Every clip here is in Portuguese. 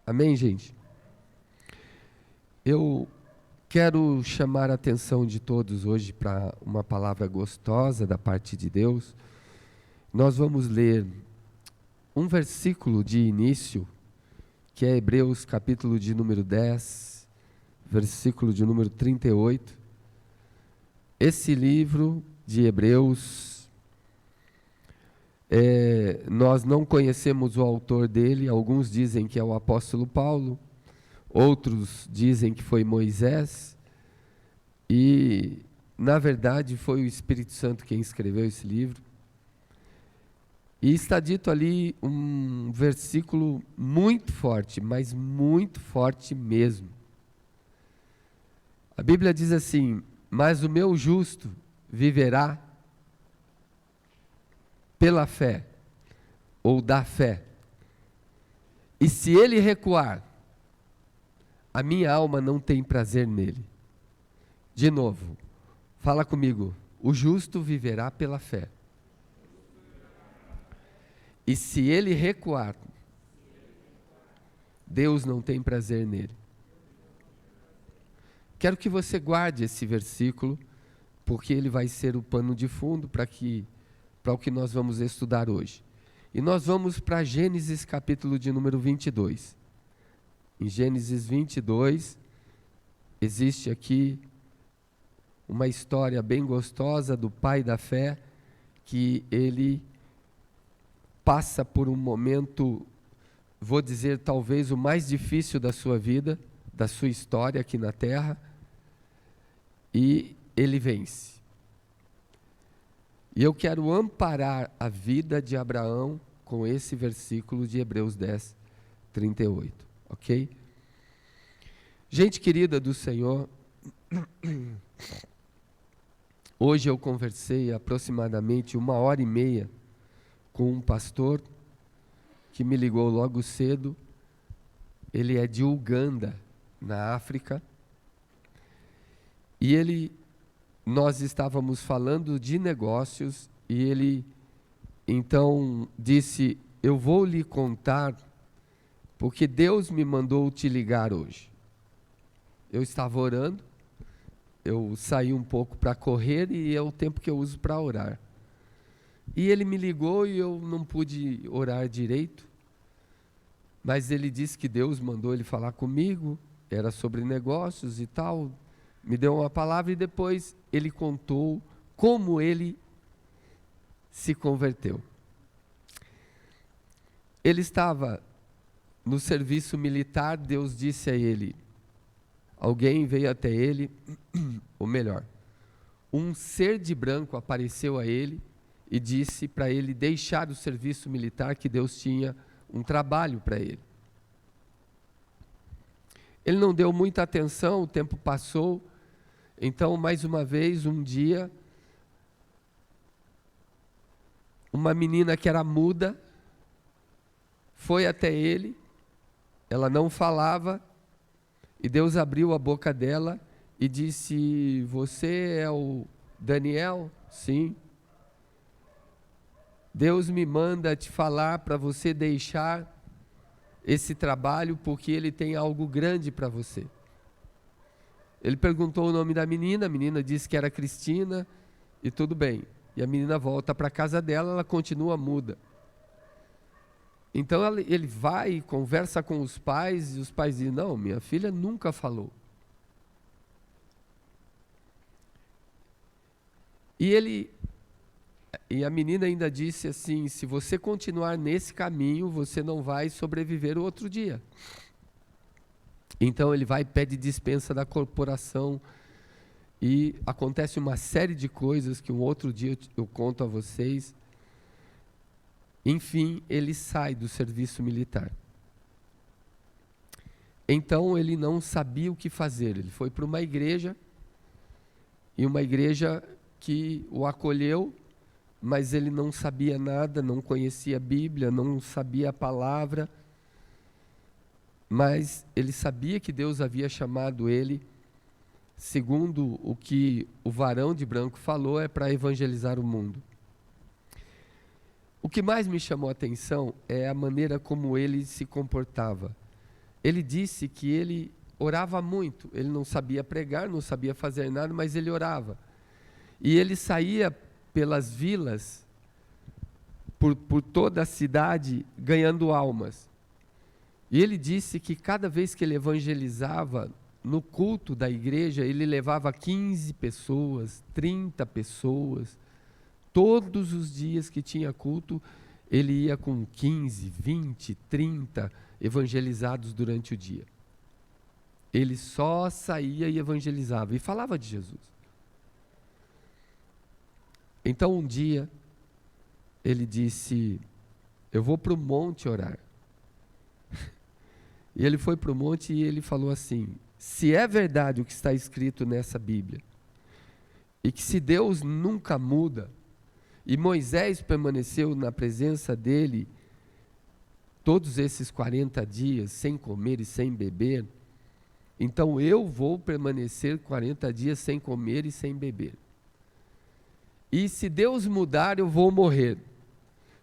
Amém, gente? Eu quero chamar a atenção de todos hoje para uma palavra gostosa da parte de Deus. Nós vamos ler um versículo de início, que é Hebreus capítulo de número 10, versículo de número 38. Esse livro de Hebreus, nós não conhecemos o autor dele. Alguns dizem que é o apóstolo Paulo, outros dizem que foi Moisés, e na verdade foi o Espírito Santo quem escreveu esse livro. E está dito ali um versículo muito forte, mas muito forte mesmo. A Bíblia diz assim: mas o meu justo viverá pela fé, ou da fé. E se ele recuar, a minha alma não tem prazer nele. De novo, fala comigo: o justo viverá pela fé. E se ele recuar, Deus não tem prazer nele. Quero que você guarde esse versículo, porque ele vai ser o pano de fundo para o que nós vamos estudar hoje. E nós vamos para Gênesis capítulo de número 22. Em Gênesis 22, existe aqui uma história bem gostosa do pai da fé, que ele passa por um momento, vou dizer, talvez o mais difícil da sua vida, da sua história aqui na terra, e ele vence. E eu quero amparar a vida de Abraão com esse versículo de Hebreus 10, 38, ok? Gente querida do Senhor, hoje eu conversei aproximadamente 1h30 com um pastor que me ligou logo cedo. Ele é de Uganda, na África, e nós estávamos falando de negócios, e ele então disse: eu vou lhe contar, porque Deus me mandou te ligar hoje. Eu estava orando, eu saí um pouco para correr, e é o tempo que eu uso para orar. E ele me ligou e eu não pude orar direito, mas ele disse que Deus mandou ele falar comigo, era sobre negócios e tal, me deu uma palavra, e depois ele contou como ele se converteu. Ele estava no serviço militar. Deus disse a ele, alguém veio até ele, ou melhor, um ser de branco apareceu a ele e disse para ele deixar o serviço militar, que Deus tinha um trabalho para ele. Ele não deu muita atenção, o tempo passou. Então, mais uma vez, um dia, uma menina que era muda foi até ele. Ela não falava, e Deus abriu a boca dela e disse: você é o Daniel? Sim. Deus me manda te falar para você deixar esse trabalho, porque Ele tem algo grande para você. Ele perguntou o nome da menina, a menina disse que era Cristina, e tudo bem. E a menina volta para a casa dela, ela continua muda. Então ele vai e conversa com os pais, e os pais dizem: não, minha filha nunca falou. E a menina ainda disse assim: se você continuar nesse caminho, você não vai sobreviver o outro dia. Então ele vai e pede dispensa da corporação, e acontece uma série de coisas que um outro dia eu conto a vocês. Enfim, ele sai do serviço militar. Então ele não sabia o que fazer. Ele foi para uma igreja, e uma igreja que o acolheu, mas ele não sabia nada, não conhecia a Bíblia, não sabia a palavra, mas ele sabia que Deus havia chamado ele, segundo o que o varão de branco falou, para evangelizar o mundo. O que mais me chamou a atenção é a maneira como ele se comportava. ele disse que ele orava muito. Ele não sabia pregar, não sabia fazer nada, mas ele orava. E ele saía pelas vilas, por toda a cidade, ganhando almas. E ele disse que cada vez que ele evangelizava, no culto da igreja, ele levava 15 pessoas, 30 pessoas. Todos os dias que tinha culto, ele ia com 15, 20, 30 evangelizados durante o dia. Ele só saía e evangelizava e falava de Jesus. Então um dia, ele disse, eu vou para o monte orar. E ele foi para o monte e ele falou assim, se é verdade o que está escrito nessa Bíblia, e que se Deus nunca muda, e Moisés permaneceu na presença dele todos esses 40 dias, sem comer e sem beber, então eu vou permanecer 40 dias sem comer e sem beber. E se Deus mudar, eu vou morrer.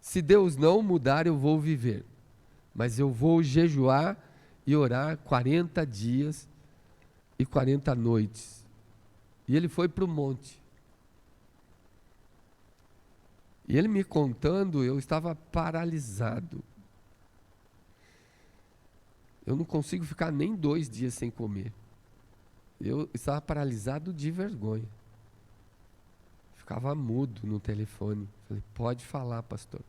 Se Deus não mudar, eu vou viver. Mas eu vou jejuar e orar 40 dias e 40 noites. E ele foi para o monte. E ele me contando, eu estava paralisado. Eu não consigo ficar nem 2 dias sem comer. Eu estava paralisado de vergonha. Ficava mudo no telefone. Falei, pode falar, pastor.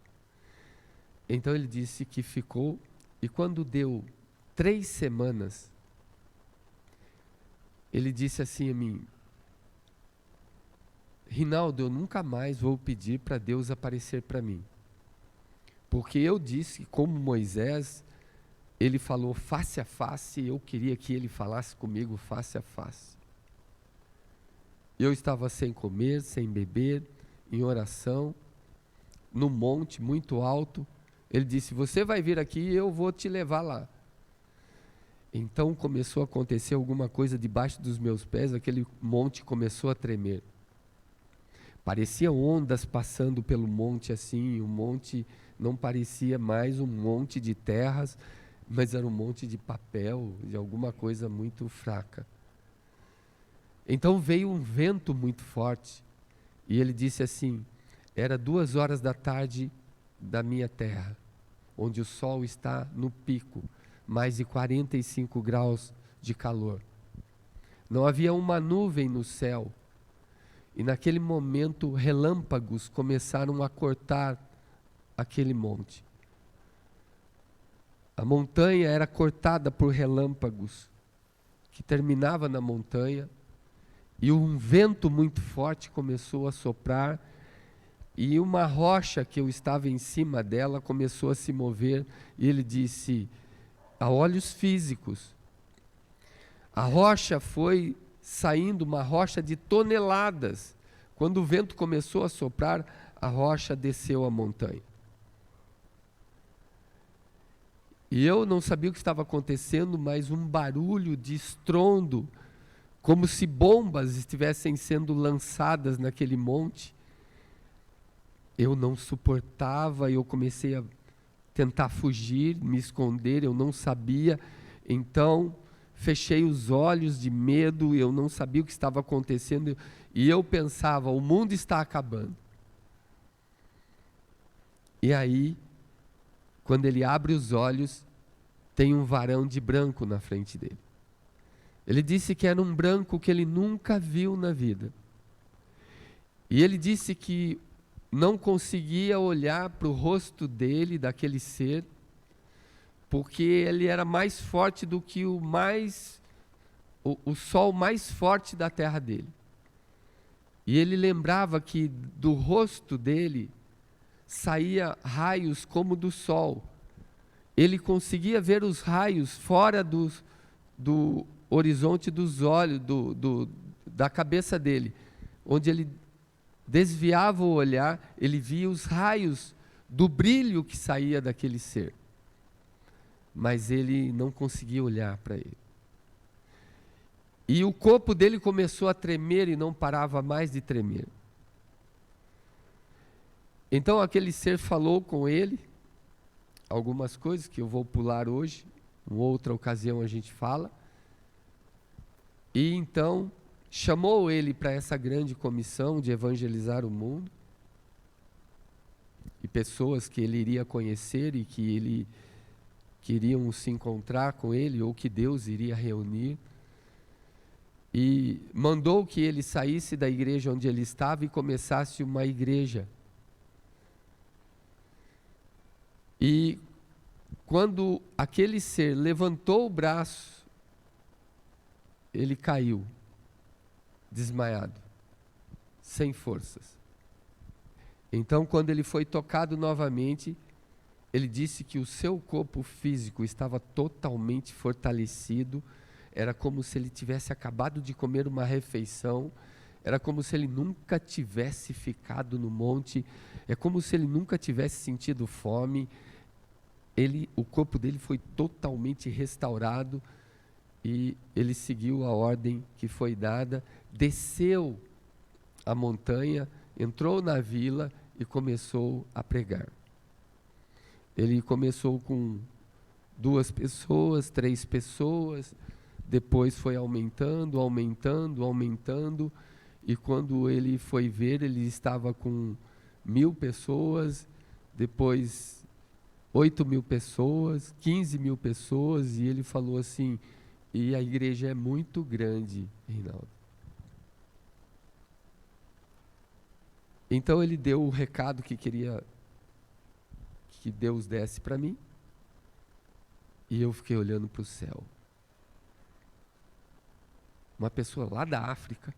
Então ele disse que ficou, e quando deu 3 semanas, ele disse assim a mim, Rinaldo, eu nunca mais vou pedir para Deus aparecer para mim. Porque eu disse, como Moisés, ele falou face a face, e eu queria que ele falasse comigo face a face. Eu estava sem comer, sem beber, em oração, no monte muito alto. Ele disse, você vai vir aqui e eu vou te levar lá. Então começou a acontecer alguma coisa debaixo dos meus pés, aquele monte começou a tremer. Pareciam ondas passando pelo monte assim, o monte não parecia mais um monte de terras, mas era um monte de papel, de alguma coisa muito fraca. Então veio um vento muito forte, e ele disse assim, era 2 horas da tarde da minha terra, onde o sol está no pico, mais de 45 graus de calor. Não havia uma nuvem no céu, e naquele momento relâmpagos começaram a cortar aquele monte. A montanha era cortada por relâmpagos, que terminava na montanha, e um vento muito forte começou a soprar, e uma rocha que eu estava em cima dela começou a se mover, e ele disse, a olhos físicos, a rocha foi saindo, uma rocha de toneladas. Quando o vento começou a soprar, a rocha desceu a montanha. E eu não sabia o que estava acontecendo, mas um barulho de estrondo, como se bombas estivessem sendo lançadas naquele monte. Eu não suportava, eu comecei a tentar fugir, me esconder, eu não sabia. Então, fechei os olhos de medo, eu não sabia o que estava acontecendo, e eu pensava, o mundo está acabando. E aí, quando ele abre os olhos, tem um varão de branco na frente dele. Ele disse que era um branco que ele nunca viu na vida. E ele disse que não conseguia olhar para o rosto dele, daquele ser, porque ele era mais forte do que o sol mais forte da terra dele. E ele lembrava que do rosto dele saía raios como do sol. Ele conseguia ver os raios fora do horizonte dos olhos, da cabeça dele. Onde ele desviava o olhar, ele via os raios do brilho que saía daquele ser. Mas ele não conseguia olhar para ele. E o corpo dele começou a tremer e não parava mais de tremer. Então aquele ser falou com ele algumas coisas que eu vou pular hoje, Em outra ocasião a gente fala. E então chamou ele para essa grande comissão de evangelizar o mundo. E pessoas que ele iria conhecer e que ele queriam se encontrar com ele, ou que Deus iria reunir. E mandou que ele saísse da igreja onde ele estava e começasse uma igreja. E quando aquele ser levantou o braço, ele caiu, desmaiado, sem forças. Então, quando ele foi tocado novamente, ele disse que o seu corpo físico estava totalmente fortalecido. Era como se ele tivesse acabado de comer uma refeição. Era como se ele nunca tivesse ficado no monte. É como se ele nunca tivesse sentido fome. O corpo dele foi totalmente restaurado. E ele seguiu a ordem que foi dada. Desceu a montanha, entrou na vila e começou a pregar. Ele começou com 2 pessoas, 3 pessoas, depois foi aumentando, e quando ele foi ver, ele estava com 1.000 pessoas, depois 8.000 pessoas, 15.000 pessoas, e ele falou assim, e a igreja é muito grande, Reinaldo. Então ele deu o recado que queria que Deus desse para mim, e eu fiquei olhando para o céu. Uma pessoa lá da África.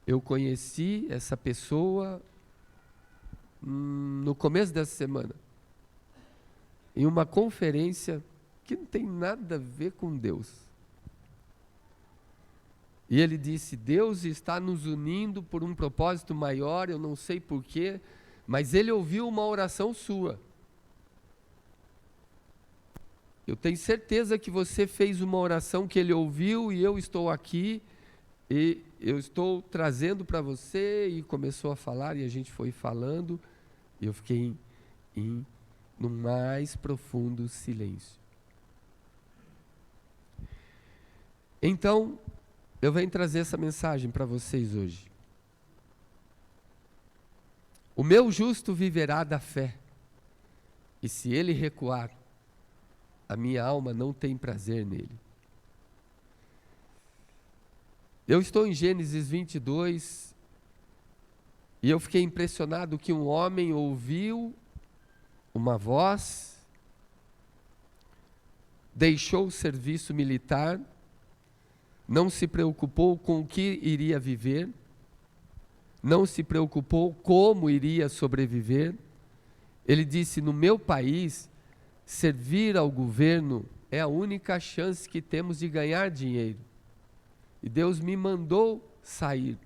Eu conheci essa pessoa no começo dessa semana, em uma conferência que não tem nada a ver com Deus. E ele disse, Deus está nos unindo por um propósito maior, eu não sei porquê, mas ele ouviu uma oração sua. Eu tenho certeza que você fez uma oração que ele ouviu e eu estou aqui e eu estou trazendo para você, e começou a falar e a gente foi falando e eu fiquei no mais profundo silêncio. Então, eu venho trazer essa mensagem para vocês hoje. O meu justo viverá da fé, e se ele recuar, a minha alma não tem prazer nele. Eu estou em Gênesis 22, e eu fiquei impressionado que um homem ouviu uma voz, deixou o serviço militar, não se preocupou com o que iria viver, não se preocupou como iria sobreviver. Ele disse, no meu país, servir ao governo é a única chance que temos de ganhar dinheiro. E Deus me mandou sair.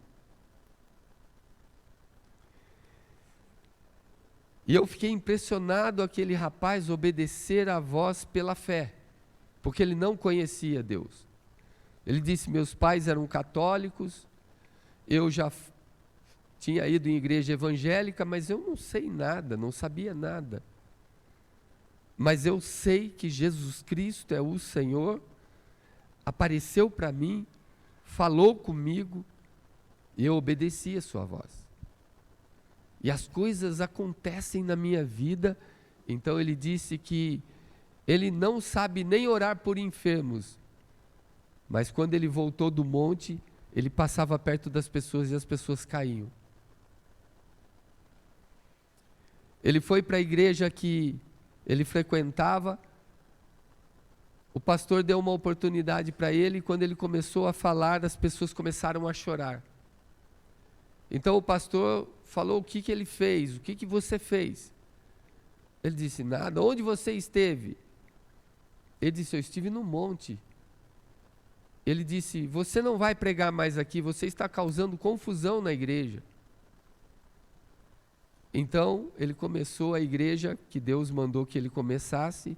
E eu fiquei impressionado aquele rapaz obedecer à voz pela fé, porque ele não conhecia Deus. Ele disse, meus pais eram católicos, eu já tinha ido em igreja evangélica, mas eu não sei nada, não sabia nada. Mas eu sei que Jesus Cristo é o Senhor, apareceu para mim, falou comigo, e eu obedeci a sua voz. E as coisas acontecem na minha vida. Então ele disse que ele não sabe nem orar por enfermos, mas quando ele voltou do monte, ele passava perto das pessoas e as pessoas caíam. Ele foi para a igreja que ele frequentava, o pastor deu uma oportunidade para ele, e quando ele começou a falar, as pessoas começaram a chorar. Então o pastor falou o que ele fez, o que você fez? Ele disse, nada. Onde você esteve? Ele disse, eu estive no monte. Ele disse, você não vai pregar mais aqui, você está causando confusão na igreja. Então ele começou a igreja que Deus mandou que ele começasse,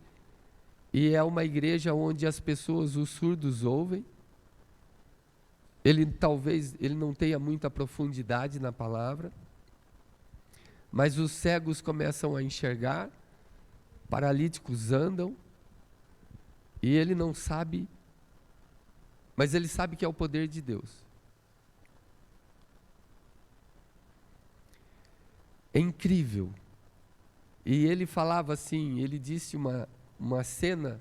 e é uma igreja onde as pessoas, os surdos ouvem. Talvez ele não tenha muita profundidade na palavra, mas os cegos começam a enxergar, paralíticos andam, E ele não sabe, mas ele sabe que é o poder de Deus. É incrível. E ele falava assim, ele disse uma cena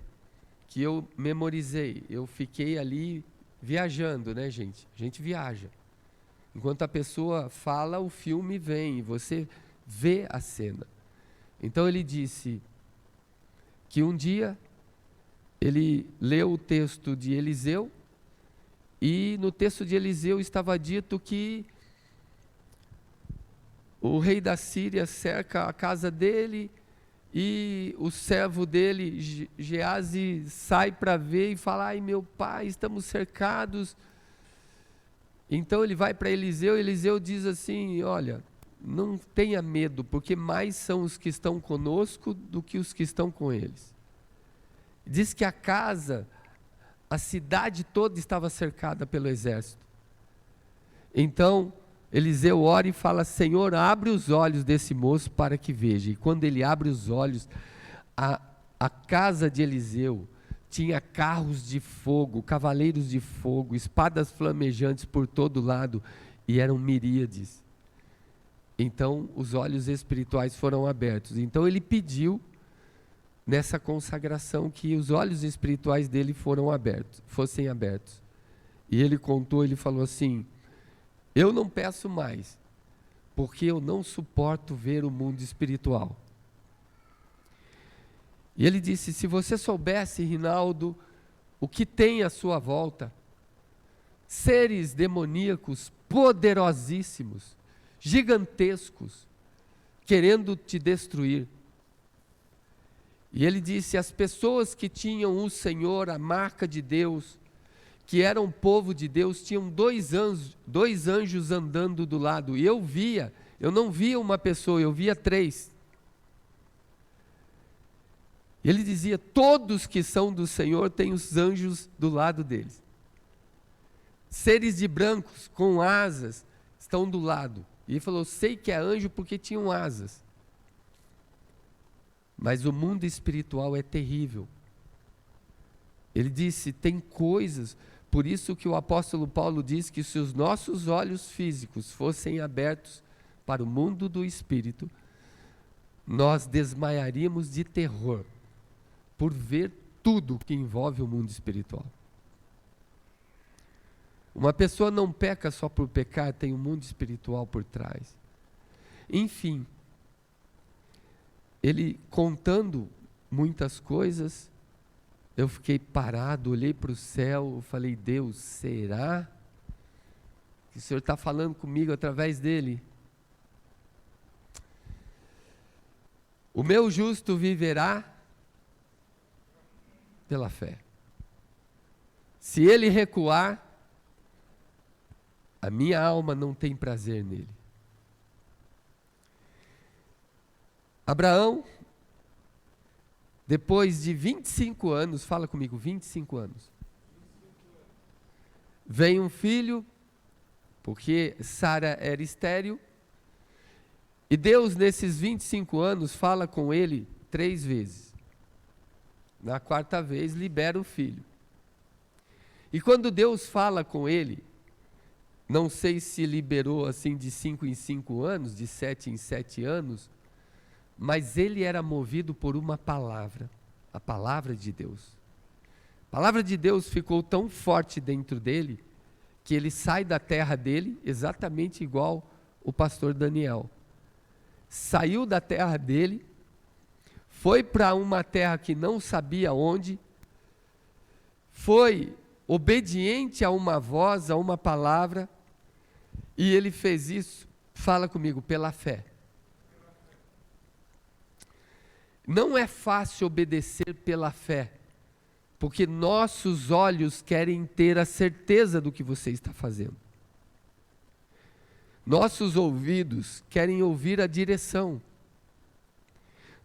que eu memorizei. Eu fiquei ali viajando, né, gente? A gente viaja. Enquanto a pessoa fala, o filme vem e você vê a cena. Então ele disse que um dia ele leu o texto de Eliseu e no texto de Eliseu estava dito que o rei da Síria cerca a casa dele e o servo dele, Geazi, sai para ver e fala: ai, meu pai, estamos cercados. Então ele vai para Eliseu, e Eliseu diz assim: olha, não tenha medo, porque mais são os que estão conosco do que os que estão com eles. Diz que a cidade toda estava cercada pelo exército. Então Eliseu ora e fala: Senhor, abre os olhos desse moço para que veja. E quando ele abre os olhos, a casa de Eliseu tinha carros de fogo, cavaleiros de fogo, espadas flamejantes por todo lado, e eram miríades. Então os olhos espirituais foram abertos. Então ele pediu nessa consagração que os olhos espirituais dele fossem abertos. E ele contou, ele falou assim: eu não peço mais, porque eu não suporto ver o mundo espiritual. E ele disse: se você soubesse, Rinaldo, o que tem à sua volta, seres demoníacos poderosíssimos, gigantescos, querendo te destruir. E ele disse: as pessoas que tinham o Senhor, a marca de Deus, que eram povo de Deus, tinham dois anjos andando do lado. E eu não via uma pessoa, eu via 3. Ele dizia: todos que são do Senhor têm os anjos do lado deles. Seres de brancos, com asas, estão do lado. E ele falou: sei que é anjo porque tinham asas. Mas o mundo espiritual é terrível. Ele disse: tem coisas, por isso que o apóstolo Paulo diz que se os nossos olhos físicos fossem abertos para o mundo do espírito, nós desmaiaríamos de terror por ver tudo que envolve o mundo espiritual. Uma pessoa não peca só por pecar, tem um mundo espiritual por trás. Enfim, ele contando muitas coisas, eu fiquei parado, olhei para o céu, falei: Deus, será que o Senhor está falando comigo através dele? O meu justo viverá pela fé. Se ele recuar, a minha alma não tem prazer nele. Abraão, depois de 25 anos, fala comigo, 25 anos. Vem um filho, porque Sara era estéril, e Deus nesses 25 anos fala com ele 3 vezes. Na 4ª vez libera o filho. E quando Deus fala com ele, não sei se liberou assim de 5 em 5 anos, de 7 em 7 anos, mas ele era movido por uma palavra, a palavra de Deus. A palavra de Deus ficou tão forte dentro dele, que ele sai da terra dele, exatamente igual o pastor Daniel. Saiu da terra dele, foi para uma terra que não sabia onde, foi obediente a uma voz, a uma palavra, e ele fez isso, fala comigo, pela fé. Não é fácil obedecer pela fé, porque nossos olhos querem ter a certeza do que você está fazendo. Nossos ouvidos querem ouvir a direção.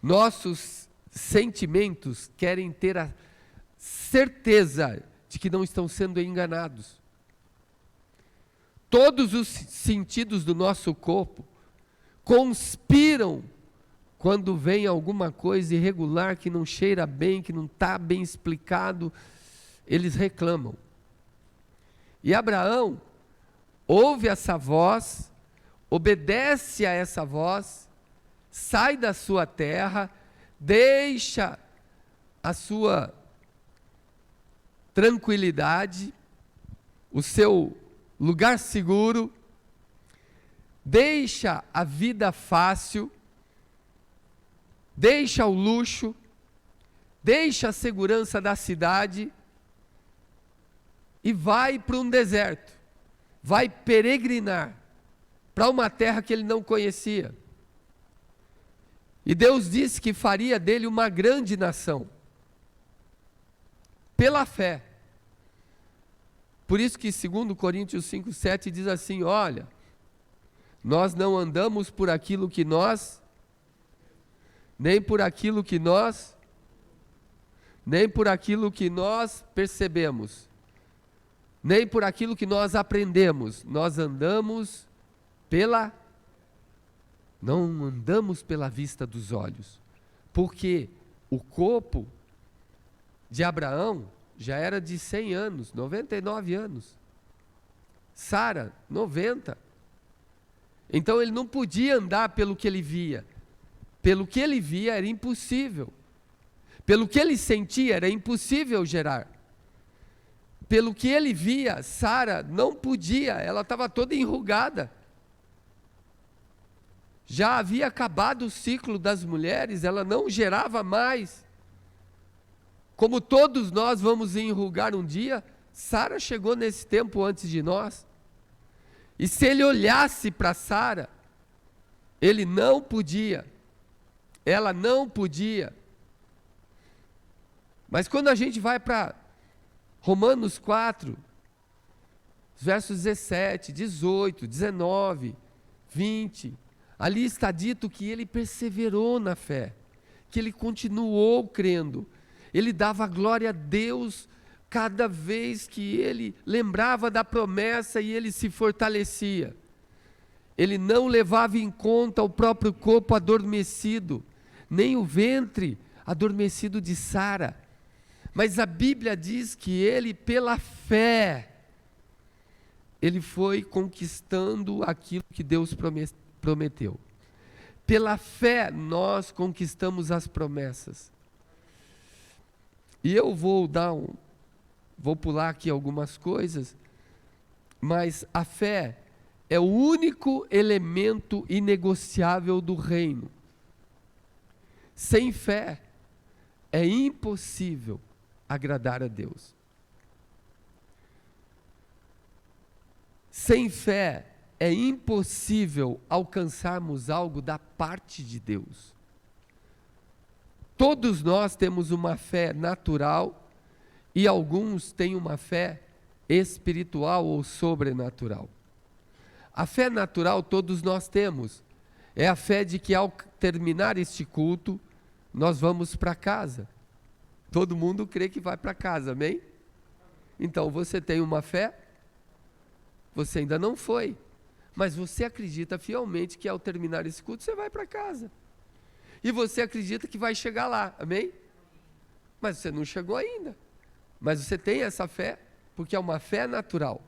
Nossos sentimentos querem ter a certeza de que não estão sendo enganados. Todos os sentidos do nosso corpo conspiram quando vem alguma coisa irregular, que não cheira bem, que não está bem explicado, eles reclamam. E Abraão ouve essa voz, obedece a essa voz, sai da sua terra, deixa a sua tranquilidade, o seu lugar seguro, deixa a vida fácil, deixa o luxo, deixa a segurança da cidade e vai para um deserto, vai peregrinar para uma terra que ele não conhecia. E Deus disse que faria dele uma grande nação, pela fé. Por isso que 2 Coríntios 5,7 diz assim: olha, nós não andamos por aquilo que nós, nem por aquilo que nós percebemos, nem por aquilo que nós aprendemos, nós andamos não andamos pela vista dos olhos, porque o corpo de Abraão já era de 100 anos, 99 anos, Sara, 90, então ele não podia andar pelo que ele via, pelo que ele via era impossível, pelo que ele sentia era impossível gerar, pelo que ele via, Sara não podia, ela estava toda enrugada, já havia acabado o ciclo das mulheres, ela não gerava mais. Como todos nós vamos enrugar um dia, Sara chegou nesse tempo antes de nós. E se ele olhasse para Sara, ele não podia, ela não podia. Mas quando a gente vai para Romanos 4, versos 17, 18, 19, 20, ali está dito que ele perseverou na fé, que ele continuou crendo, ele dava glória a Deus cada vez que ele lembrava da promessa e ele se fortalecia. Ele não levava em conta o próprio corpo adormecido, nem o ventre adormecido de Sara. Mas a Bíblia diz que ele, pela fé, ele foi conquistando aquilo que Deus prometeu. Pela fé nós conquistamos as promessas. E eu vou pular aqui algumas coisas, mas a fé é o único elemento inegociável do reino. Sem fé é impossível agradar a Deus. Sem fé é impossível alcançarmos algo da parte de Deus. Todos nós temos uma fé natural e alguns têm uma fé espiritual ou sobrenatural. A fé natural todos nós temos. É a fé de que ao terminar este culto, nós vamos para casa. Todo mundo crê que vai para casa, amém? Então você tem uma fé? Você ainda não foi. Mas você acredita fielmente que ao terminar esse culto você vai para casa. E você acredita que vai chegar lá, amém? Mas você não chegou ainda. Mas você tem essa fé, porque é uma fé natural.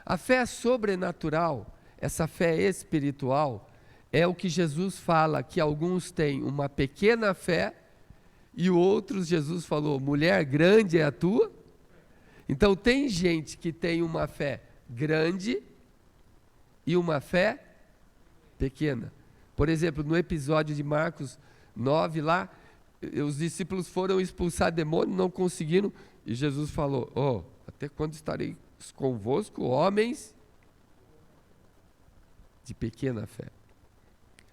A fé sobrenatural, essa fé espiritual, é o que Jesus fala, que alguns têm uma pequena fé, e outros, Jesus falou, mulher, grande é a tua. Então tem gente que tem uma fé grande e uma fé pequena. Por exemplo, no episódio de Marcos 9 lá, os discípulos foram expulsar demônio, não conseguiram, e Jesus falou, até quando estarei convosco, homens de pequena fé.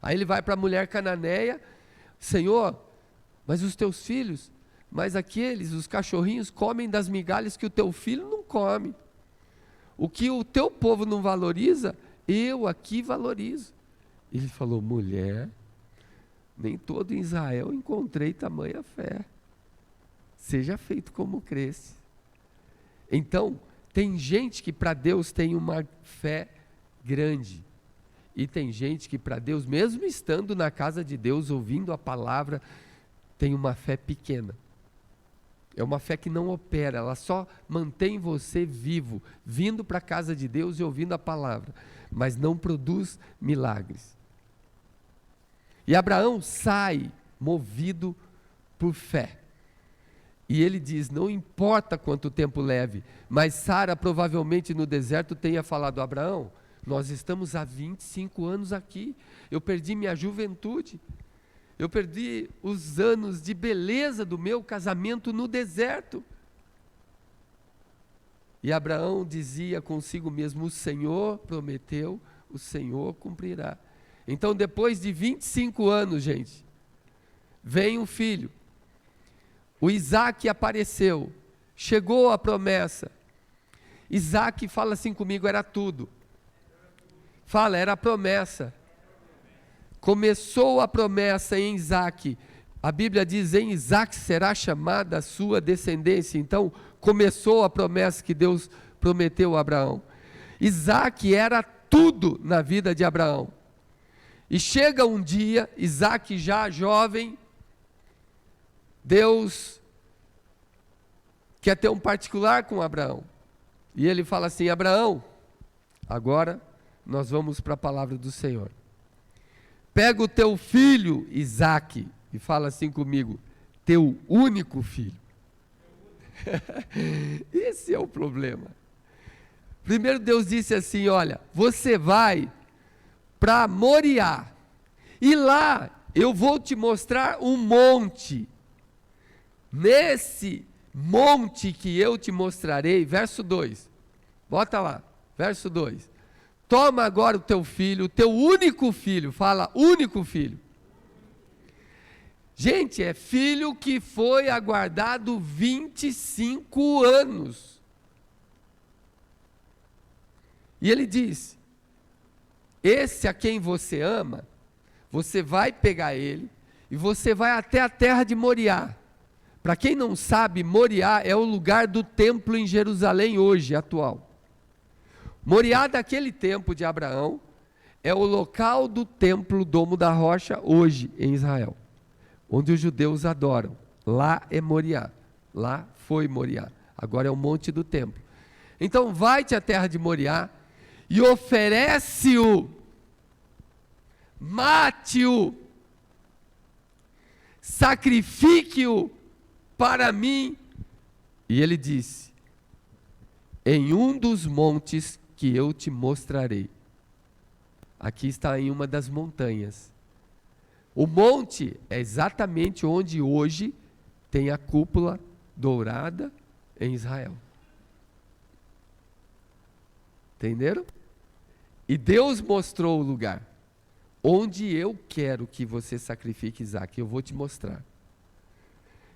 Aí ele vai para a mulher cananeia, Senhor, mas os teus filhos, mas aqueles, os cachorrinhos, comem das migalhas que o teu filho não come. O que o teu povo não valoriza, eu aqui valorizo. Ele falou, mulher, nem todo em Israel encontrei tamanha fé. Seja feito como cresce. Então, tem gente que para Deus tem uma fé grande. E tem gente que para Deus, mesmo estando na casa de Deus, ouvindo a palavra, tem uma fé pequena. É uma fé que não opera, ela só mantém você vivo, vindo para a casa de Deus e ouvindo a palavra, mas não produz milagres. E Abraão sai movido por fé. E ele diz, não importa quanto tempo leve, mas Sara provavelmente no deserto tenha falado, Abraão, nós estamos há 25 anos aqui, eu perdi minha juventude, eu perdi os anos de beleza do meu casamento no deserto. E Abraão dizia consigo mesmo, o Senhor prometeu, o Senhor cumprirá. Então depois de 25 anos, gente, vem um filho. O Isaac apareceu, chegou a promessa. Isaac, fala assim comigo, era tudo. Fala, era a promessa. Começou a promessa em Isaac. A Bíblia diz, em Isaac será chamada a sua descendência. Então, começou a promessa que Deus prometeu a Abraão. Isaac era tudo na vida de Abraão. E chega um dia, Isaac já jovem, Deus quer ter um particular com Abraão. E ele fala assim, Abraão, agora nós vamos para a palavra do Senhor. Pega o teu filho, Isaque, e fala assim comigo, teu único filho. Esse é o problema. Primeiro Deus disse assim, olha, você vai para Moriá, e lá eu vou te mostrar um monte. Nesse monte que eu te mostrarei, verso 2, bota lá, verso 2, toma agora o teu filho, o teu único filho, fala único filho. Gente, é filho que foi aguardado 25 anos. E ele diz, esse a quem você ama, você vai pegar ele, e você vai até a terra de Moriá. Para quem não sabe, Moriá é o lugar do templo em Jerusalém hoje, atual. Moriá daquele tempo de Abraão é o local do templo Domo da Rocha hoje em Israel, onde os judeus adoram. Lá é Moriá, lá foi Moriá, agora é o monte do templo. Então vai-te à terra de Moriá e oferece-o, mate-o, sacrifique-o para mim. E ele disse, em um dos montes que eu te mostrarei. Aqui está em uma das montanhas. O monte é exatamente onde hoje tem a cúpula dourada em Israel. Entenderam? E Deus mostrou o lugar. Onde eu quero que você sacrifique Isaque, eu vou te mostrar.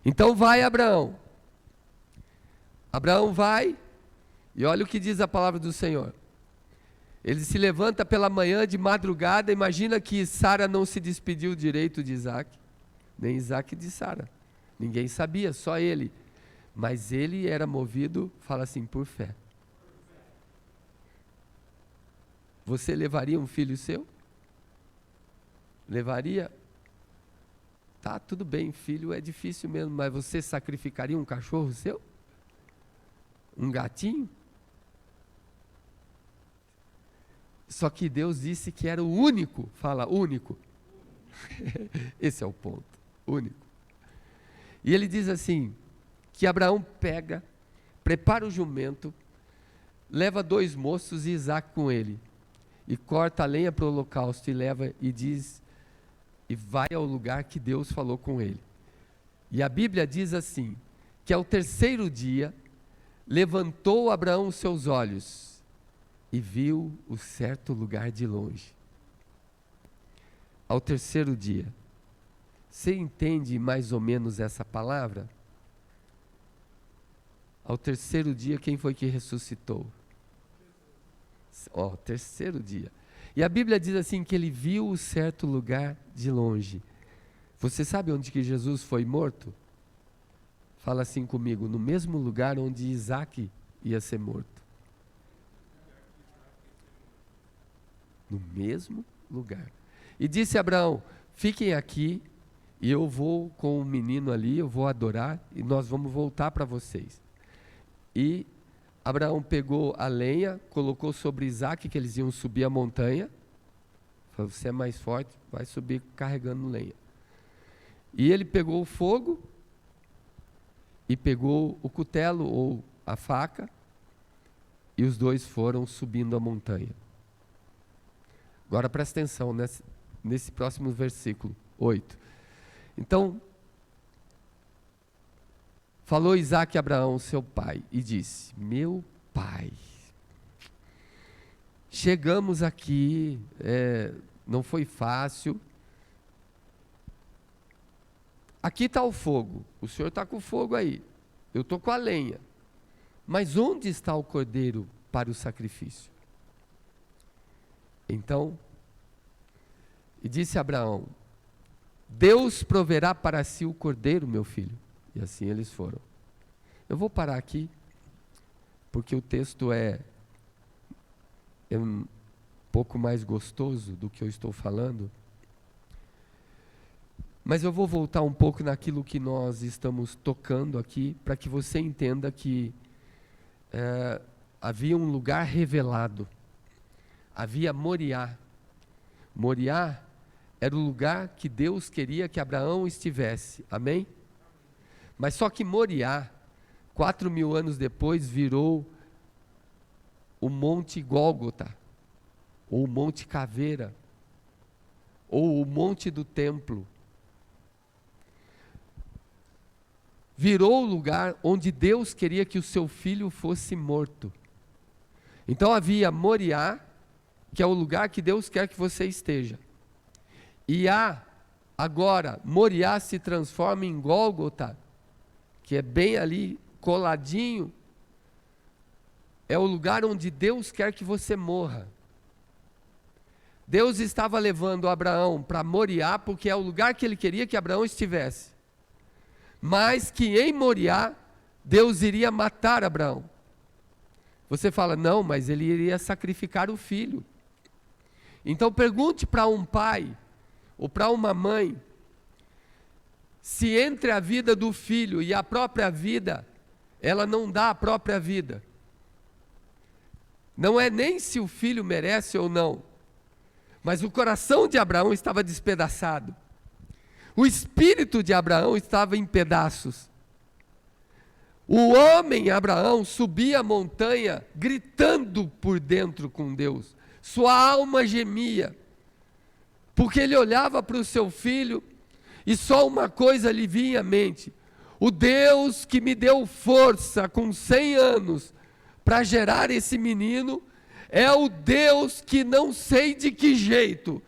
Então vai Abraão. Abraão vai, e olha o que diz a palavra do Senhor. Ele se levanta pela manhã de madrugada, imagina que Sara não se despediu direito de Isaque, nem Isaque de Sara. Ninguém sabia, só ele. Mas ele era movido, fala assim, por fé. Você levaria um filho seu? Levaria? Tá, tudo bem, filho é difícil mesmo, mas você sacrificaria um cachorro seu? Um gatinho? Só que Deus disse que era o único, fala único. Esse é o ponto, único. E ele diz assim, que Abraão pega, prepara o jumento, leva 2 moços e Isaque com ele, e corta a lenha para o holocausto e leva e diz, e vai ao lugar que Deus falou com ele. E a Bíblia diz assim, que ao 3º dia, levantou Abraão os seus olhos, e viu o certo lugar de longe. Ao 3º dia. Você entende mais ou menos essa palavra? Ao 3º dia, quem foi que ressuscitou? Ó, 3º dia. E a Bíblia diz assim, que ele viu o certo lugar de longe. Você sabe onde que Jesus foi morto? Fala assim comigo, no mesmo lugar onde Isaque ia ser morto. No mesmo lugar. E disse a Abraão: fiquem aqui, e eu vou com o menino ali, eu vou adorar, e nós vamos voltar para vocês. E Abraão pegou a lenha, colocou sobre Isaque, que eles iam subir a montanha. Falou: você é mais forte, vai subir carregando lenha. E ele pegou o fogo, e pegou o cutelo ou a faca, e os dois foram subindo a montanha. Agora presta atenção nesse próximo versículo, 8. Então, falou Isaque a Abraão, seu pai, e disse: meu pai, chegamos aqui, não foi fácil. Aqui está o fogo, o senhor está com o fogo aí, eu estou com a lenha. Mas onde está o cordeiro para o sacrifício? Então, e disse Abraão: Deus proverá para si o cordeiro, meu filho. E assim eles foram. Eu vou parar aqui, porque o texto é um pouco mais gostoso do que eu estou falando. Mas eu vou voltar um pouco naquilo que nós estamos tocando aqui, para que você entenda que havia um lugar revelado. Havia Moriá. Moriá era o lugar que Deus queria que Abraão estivesse. Amém? Mas só que Moriá, 4.000 anos depois, virou o Monte Gólgota, ou o Monte Caveira, ou o Monte do Templo. Virou o lugar onde Deus queria que o seu filho fosse morto. Então havia Moriá, que é o lugar que Deus quer que você esteja. E agora, Moriá se transforma em Gólgota, que é bem ali, coladinho. É o lugar onde Deus quer que você morra. Deus estava levando Abraão para Moriá, porque é o lugar que ele queria que Abraão estivesse. Mas que em Moriá, Deus iria matar Abraão. Você fala: não, mas ele iria sacrificar o filho. Então pergunte para um pai, ou para uma mãe, se entre a vida do filho e a própria vida, ela não dá a própria vida. Não é nem se o filho merece ou não, mas o coração de Abraão estava despedaçado. O espírito de Abraão estava em pedaços. O homem Abraão subia a montanha gritando por dentro com Deus. Sua alma gemia, porque ele olhava para o seu filho e só uma coisa lhe vinha à mente: o Deus que me deu força com 100 anos para gerar esse menino, é o Deus que não sei de que jeito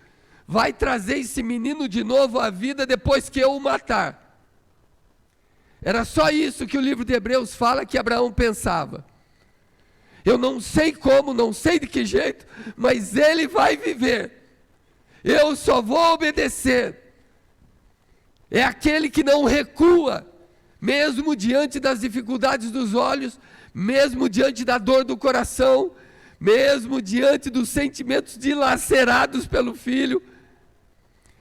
vai trazer esse menino de novo à vida depois que eu o matar. Era só isso que o livro de Hebreus fala que Abraão pensava. Eu não sei como, não sei de que jeito, mas ele vai viver. Eu só vou obedecer. É aquele que não recua, mesmo diante das dificuldades dos olhos, mesmo diante da dor do coração, mesmo diante dos sentimentos dilacerados pelo filho,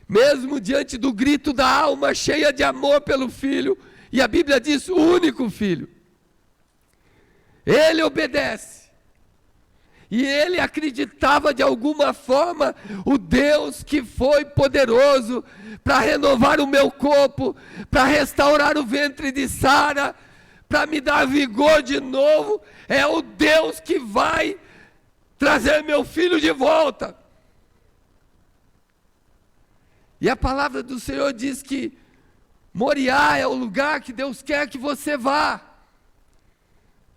mesmo diante do grito da alma cheia de amor pelo filho. E a Bíblia diz: o único filho. Ele obedece. E ele acreditava de alguma forma: o Deus que foi poderoso para renovar o meu corpo, para restaurar o ventre de Sara, para me dar vigor de novo, é o Deus que vai trazer meu filho de volta. E a palavra do Senhor diz que Moriá é o lugar que Deus quer que você vá.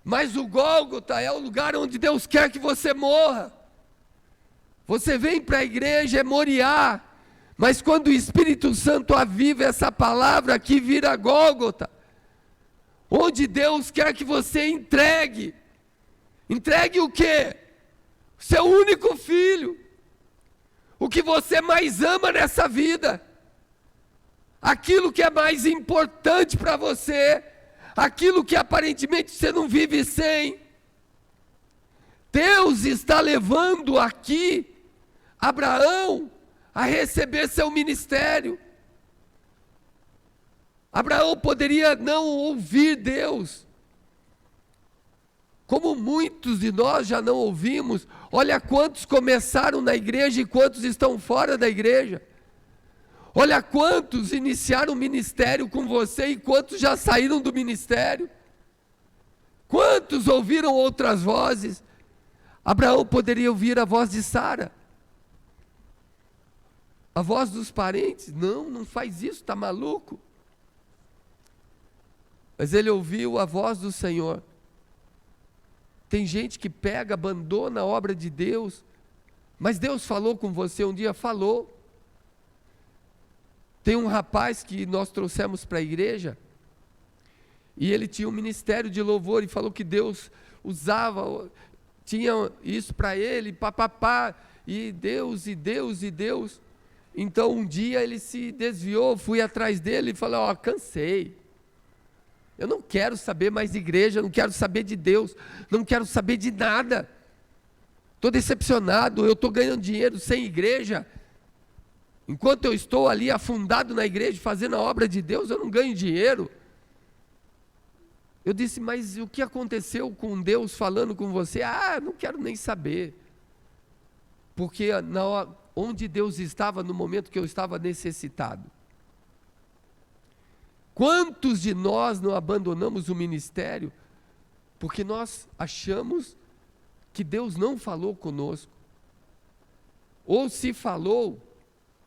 Mas o Gólgota é o lugar onde Deus quer que você morra. Você vem para a igreja, é Moriá, mas quando o Espírito Santo aviva essa palavra aqui, vira Gólgota, onde Deus quer que você entregue. Entregue o quê? O seu único filho. O que você mais ama nessa vida. Aquilo que é mais importante para você. Aquilo que aparentemente você não vive sem. Deus está levando aqui Abraão a receber seu ministério. Abraão poderia não ouvir Deus, como muitos de nós já não ouvimos. Olha quantos começaram na igreja e quantos estão fora da igreja. Olha quantos iniciaram o ministério com você e quantos já saíram do ministério. Quantos ouviram outras vozes? Abraão poderia ouvir a voz de Sara, a voz dos parentes. Não, não faz isso, está maluco. Mas ele ouviu a voz do Senhor. Tem gente que pega, abandona a obra de Deus, mas Deus falou com você um dia? Falou. Tem um rapaz que nós trouxemos para a igreja, e ele tinha um ministério de louvor, e falou que Deus usava, tinha isso para ele, papapá, e Deus, e Deus, e Deus. Então um dia ele se desviou, fui atrás dele e falei: ó, cansei. Eu não quero saber mais de igreja, não quero saber de Deus, não quero saber de nada. Estou decepcionado, eu estou ganhando dinheiro sem igreja. Enquanto eu estou ali afundado na igreja, fazendo a obra de Deus, eu não ganho dinheiro. Eu disse: mas o que aconteceu com Deus falando com você? Ah, não quero nem saber. Porque onde Deus estava no momento que eu estava necessitado. Quantos de nós não abandonamos o ministério porque nós achamos que Deus não falou conosco? Ou se falou,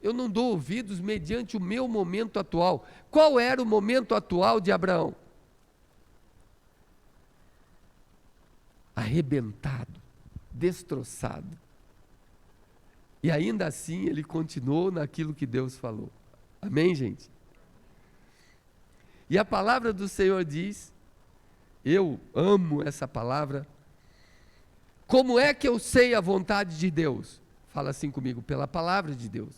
eu não dou ouvidos mediante o meu momento atual. Qual era o momento atual de Abraão? Arrebentado, destroçado. E ainda assim ele continuou naquilo que Deus falou. Amém, gente? E a palavra do Senhor diz, eu amo essa palavra. Como é que eu sei a vontade de Deus? Fala assim comigo: pela palavra de Deus.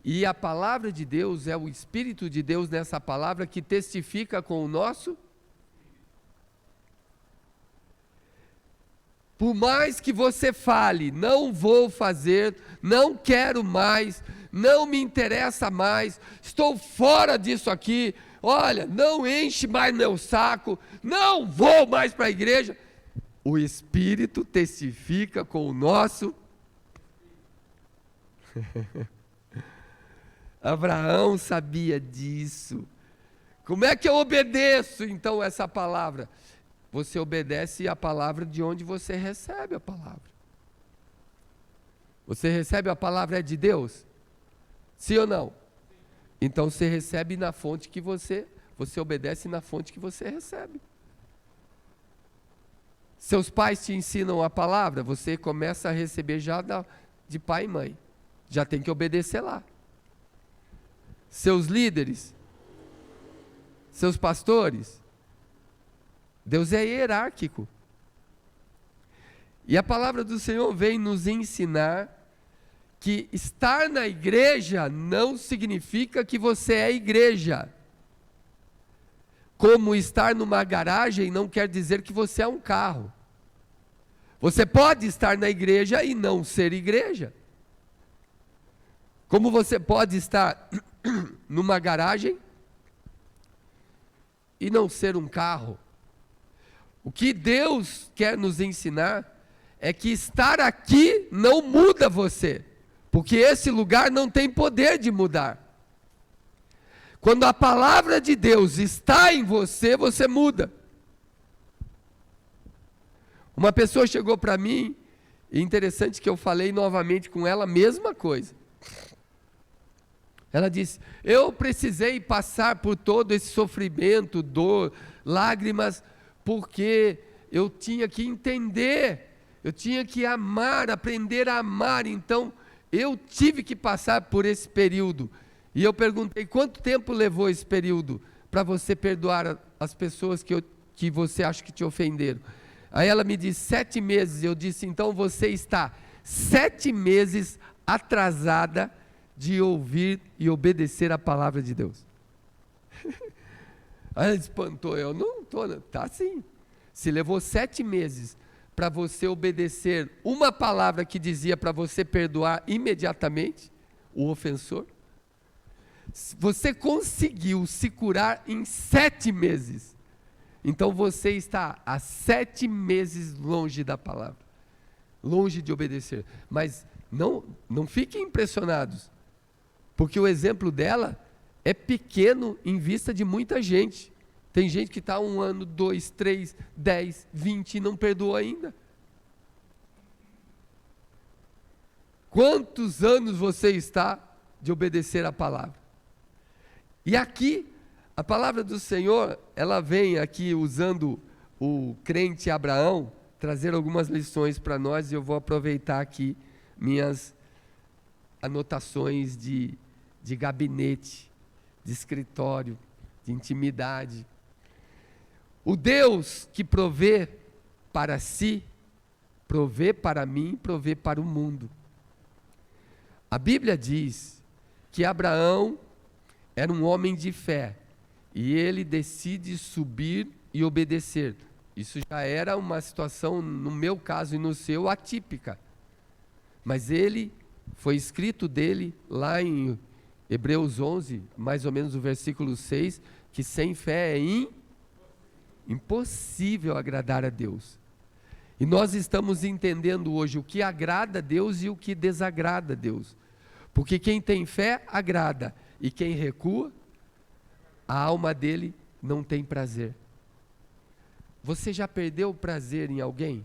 E a palavra de Deus é o Espírito de Deus nessa palavra que testifica com o nosso. Por mais que você fale, não vou fazer, não quero mais, não me interessa mais, estou fora disso aqui, olha, não enche mais meu saco, não vou mais para a igreja. O Espírito testifica com o nosso. Abraão sabia disso. Como é que eu obedeço então essa palavra? Você obedece a palavra de onde você recebe a palavra. Você recebe a palavra é de Deus? Sim ou não? Então você recebe na fonte que você obedece na fonte que você recebe. Seus pais te ensinam a palavra, você começa a receber já de pai e mãe. Já tem que obedecer lá. Seus líderes, seus pastores, Deus é hierárquico. E a palavra do Senhor vem nos ensinar que estar na igreja não significa que você é igreja. Como estar numa garagem não quer dizer que você é um carro. Você pode estar na igreja e não ser igreja. Como você pode estar numa garagem e não ser um carro. O que Deus quer nos ensinar é que estar aqui não muda você, porque esse lugar não tem poder de mudar. Quando a palavra de Deus está em você, você muda. Uma pessoa chegou para mim, e interessante que eu falei novamente com ela a mesma coisa. Ela disse: eu precisei passar por todo esse sofrimento, dor, lágrimas, porque eu tinha que entender, eu tinha que amar, aprender a amar, então eu tive que passar por esse período. E eu perguntei: quanto tempo levou esse período para você perdoar as pessoas que você acha que te ofenderam? Aí ela me disse: 7 meses. Eu disse: então você está 7 meses atrasada de ouvir e obedecer a palavra de Deus. Aí ela espantou: eu não estou, tá sim. Se levou 7 meses para você obedecer uma palavra que dizia para você perdoar imediatamente o ofensor? Você conseguiu se curar em 7 meses. Então você está há 7 meses longe da palavra, longe de obedecer. Mas não fiquem impressionados, porque o exemplo dela é pequeno em vista de muita gente. Tem gente que está 1 ano, 2, 3, 10, 20 e não perdoou ainda. Quantos anos você está de obedecer a palavra? E aqui, a palavra do Senhor, ela vem aqui usando o crente Abraão, trazer algumas lições para nós, e eu vou aproveitar aqui minhas anotações de gabinete, de escritório, de intimidade. O Deus que provê para si, provê para mim, provê para o mundo. A Bíblia diz que Abraão era um homem de fé, e ele decide subir e obedecer. Isso já era uma situação, no meu caso e no seu, atípica. Mas foi escrito dele lá em Hebreus 11, mais ou menos o versículo 6, que sem fé é impossível agradar a Deus. E nós estamos entendendo hoje o que agrada a Deus e o que desagrada a Deus. Porque quem tem fé agrada, e quem recua, a alma dele não tem prazer. Você já perdeu o prazer em alguém?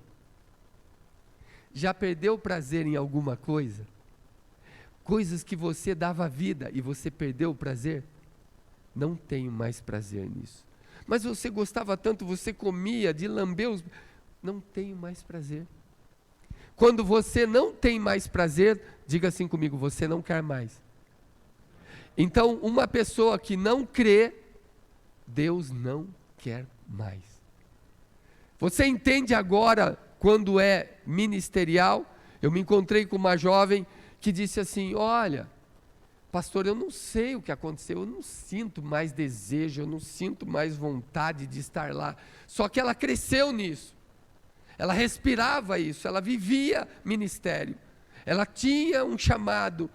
Já perdeu o prazer em alguma coisa? Coisas que você dava vida e você perdeu o prazer? Não tenho mais prazer nisso. Mas você gostava tanto, você comia de lamber os... Não tenho mais prazer. Quando você não tem mais prazer, diga assim comigo, você não quer mais. Então, uma pessoa que não crê, Deus não quer mais. Você entende agora quando é ministerial? Eu me encontrei com uma jovem que disse assim: olha, pastor, eu não sei o que aconteceu, eu não sinto mais desejo, eu não sinto mais vontade de estar lá. Só que ela cresceu nisso, ela respirava isso, ela vivia ministério, ela tinha um chamado,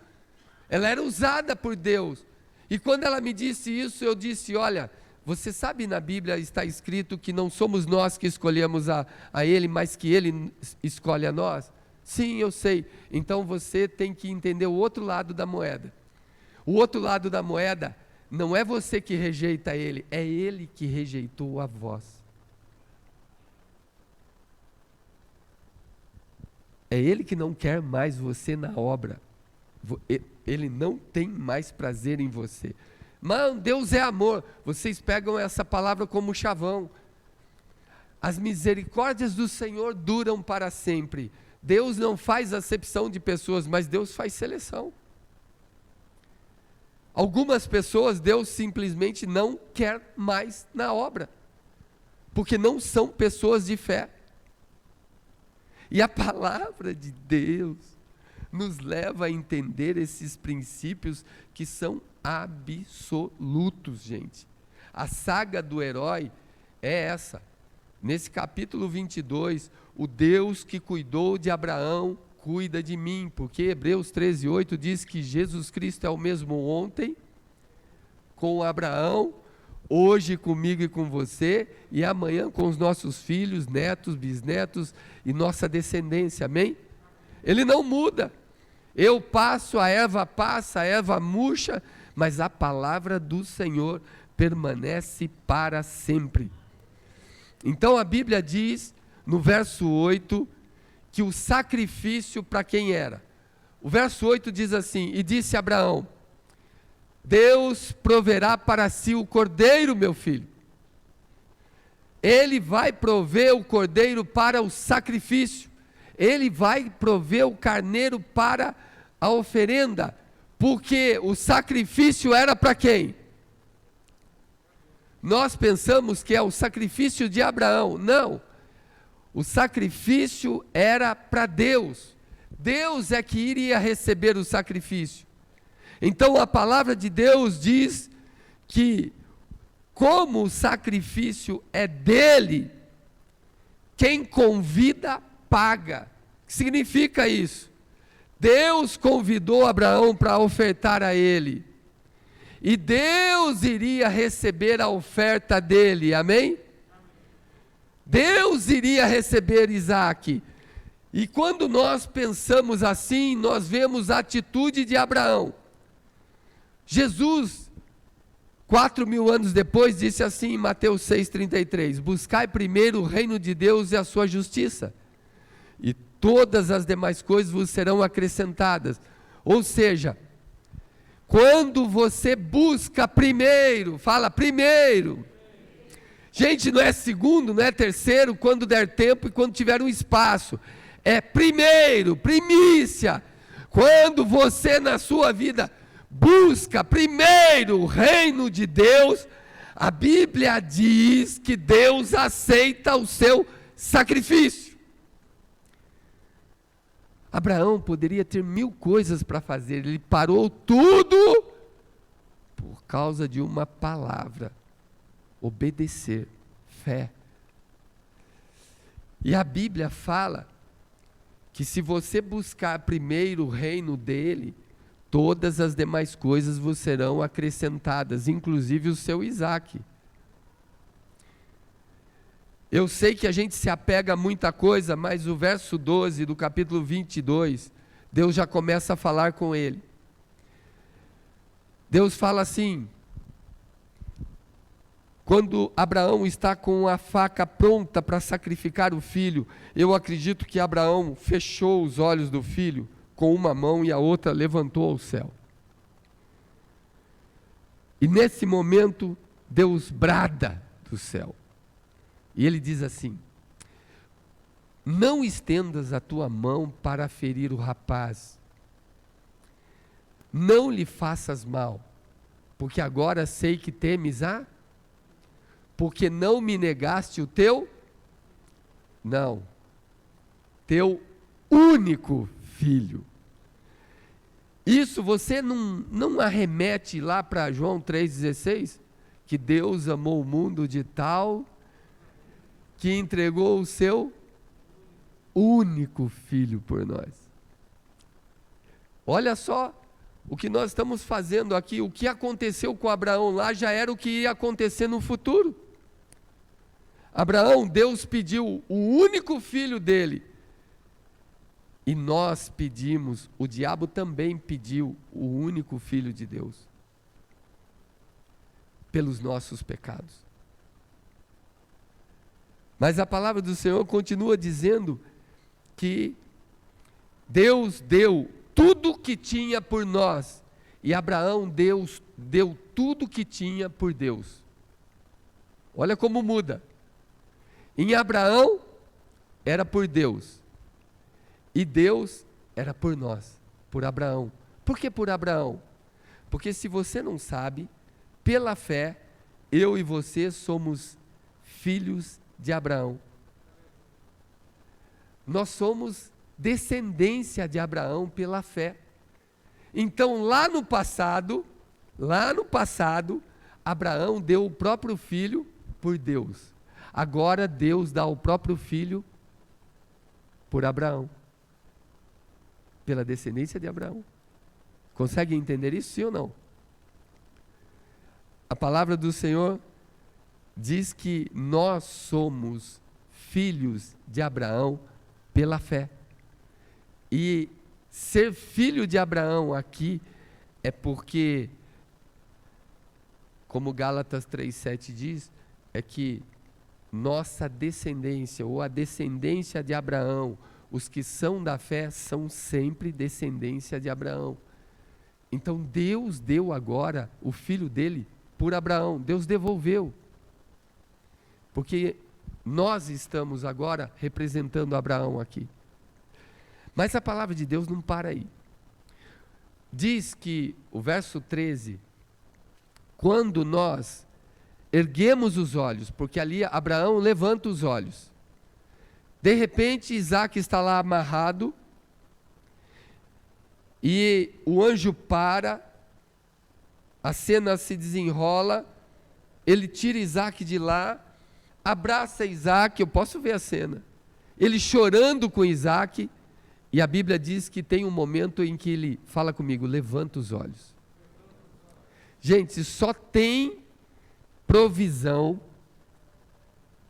ela era usada por Deus. E quando ela me disse isso, eu disse: olha, você sabe, na Bíblia está escrito que não somos nós que escolhemos a Ele, mas que Ele escolhe a nós? Sim, eu sei. Então você tem que entender o outro lado da moeda. O outro lado da moeda não é você que rejeita Ele, é Ele que rejeitou a vós. É Ele que não quer mais você na obra. Ele não tem mais prazer em você. Mas Deus é amor. Vocês pegam essa palavra como chavão. As misericórdias do Senhor duram para sempre. Deus não faz acepção de pessoas, mas Deus faz seleção. Algumas pessoas Deus simplesmente não quer mais na obra, porque não são pessoas de fé. E a palavra de Deus nos leva a entender esses princípios que são absolutos, gente. A saga do herói é essa. Nesse capítulo 22, o Deus que cuidou de Abraão cuida de mim, porque Hebreus 13:8 diz que Jesus Cristo é o mesmo ontem, com Abraão, hoje comigo e com você, e amanhã com os nossos filhos, netos, bisnetos e nossa descendência, amém? Ele não muda. Eu passo, a erva passa, a erva murcha, mas a palavra do Senhor permanece para sempre. Então a Bíblia diz, no verso 8, que o sacrifício para quem era? O verso 8 diz assim: e disse Abraão: Deus proverá para si o cordeiro, meu filho. Ele vai prover o cordeiro para o sacrifício. Ele vai prover o carneiro para a oferenda. Porque o sacrifício era para quem? Nós pensamos que é o sacrifício de Abraão. Não. O sacrifício era para Deus. Deus é que iria receber o sacrifício. Então a palavra de Deus diz que, como o sacrifício é dele, quem convida, paga. O que significa isso? Deus convidou Abraão para ofertar a ele. E Deus iria receber a oferta dele, amém? Deus iria receber Isaque. E quando nós pensamos assim, nós vemos a atitude de Abraão. Jesus, 4.000 anos depois, disse assim em Mateus 6,33: buscai primeiro o reino de Deus e a sua justiça, e todas as demais coisas vos serão acrescentadas. Ou seja, quando você busca primeiro, fala primeiro. Gente, não é segundo, não é terceiro, quando der tempo e quando tiver um espaço. É primeiro, primícia. Quando você na sua vida busca primeiro o reino de Deus, a Bíblia diz que Deus aceita o seu sacrifício. Abraão poderia ter 1000 coisas para fazer, ele parou tudo por causa de uma palavra: obedecer, fé. E a Bíblia fala que se você buscar primeiro o reino dele, todas as demais coisas vos serão acrescentadas, inclusive o seu Isaque. Eu sei que a gente se apega a muita coisa, mas o verso 12 do capítulo 22, Deus já começa a falar com ele. Deus fala assim: quando Abraão está com a faca pronta para sacrificar o filho, eu acredito que Abraão fechou os olhos do filho com uma mão e a outra levantou ao céu. E nesse momento, Deus brada do céu. E ele diz assim: não estendas a tua mão para ferir o rapaz, não lhe faças mal, porque agora sei que temes porque não me negaste o teu único filho. Isso você não arremete lá para João 3,16? Que Deus amou o mundo de tal que entregou o seu único filho por nós. Olha só o que nós estamos fazendo aqui. O que aconteceu com Abraão lá já era o que ia acontecer no futuro. Abraão, Deus pediu o único filho dele. E nós pedimos, o diabo também pediu o único filho de Deus. Pelos nossos pecados. Mas a palavra do Senhor continua dizendo que Deus deu tudo que tinha por nós. E Abraão deu tudo que tinha por Deus. Olha como muda. Em Abraão era por Deus. E Deus era por nós, por Abraão. Por que por Abraão? Porque se você não sabe, pela fé, eu e você somos filhos de Abraão. Nós somos descendência de Abraão pela fé. Então lá no passado, Abraão deu o próprio filho por Deus. Agora Deus dá o próprio filho por Abraão. Pela descendência de Abraão. Consegue entender isso, sim ou não? A palavra do Senhor diz que nós somos filhos de Abraão pela fé. E ser filho de Abraão aqui é porque, como Gálatas 3,7 diz, é que nossa descendência, ou a descendência de Abraão, os que são da fé são sempre descendência de Abraão. Então Deus deu agora o filho dele por Abraão. Deus devolveu. Porque nós estamos agora representando Abraão aqui. Mas a palavra de Deus não para aí. Diz que, o verso 13, quando nós erguemos os olhos, porque ali Abraão levanta os olhos. De repente, Isaque está lá amarrado, e o anjo para, a cena se desenrola, ele tira Isaque de lá, abraça Isaque, eu posso ver a cena, ele chorando com Isaac, e a Bíblia diz que tem um momento em que ele fala comigo, levanta os olhos. Gente, só tem provisão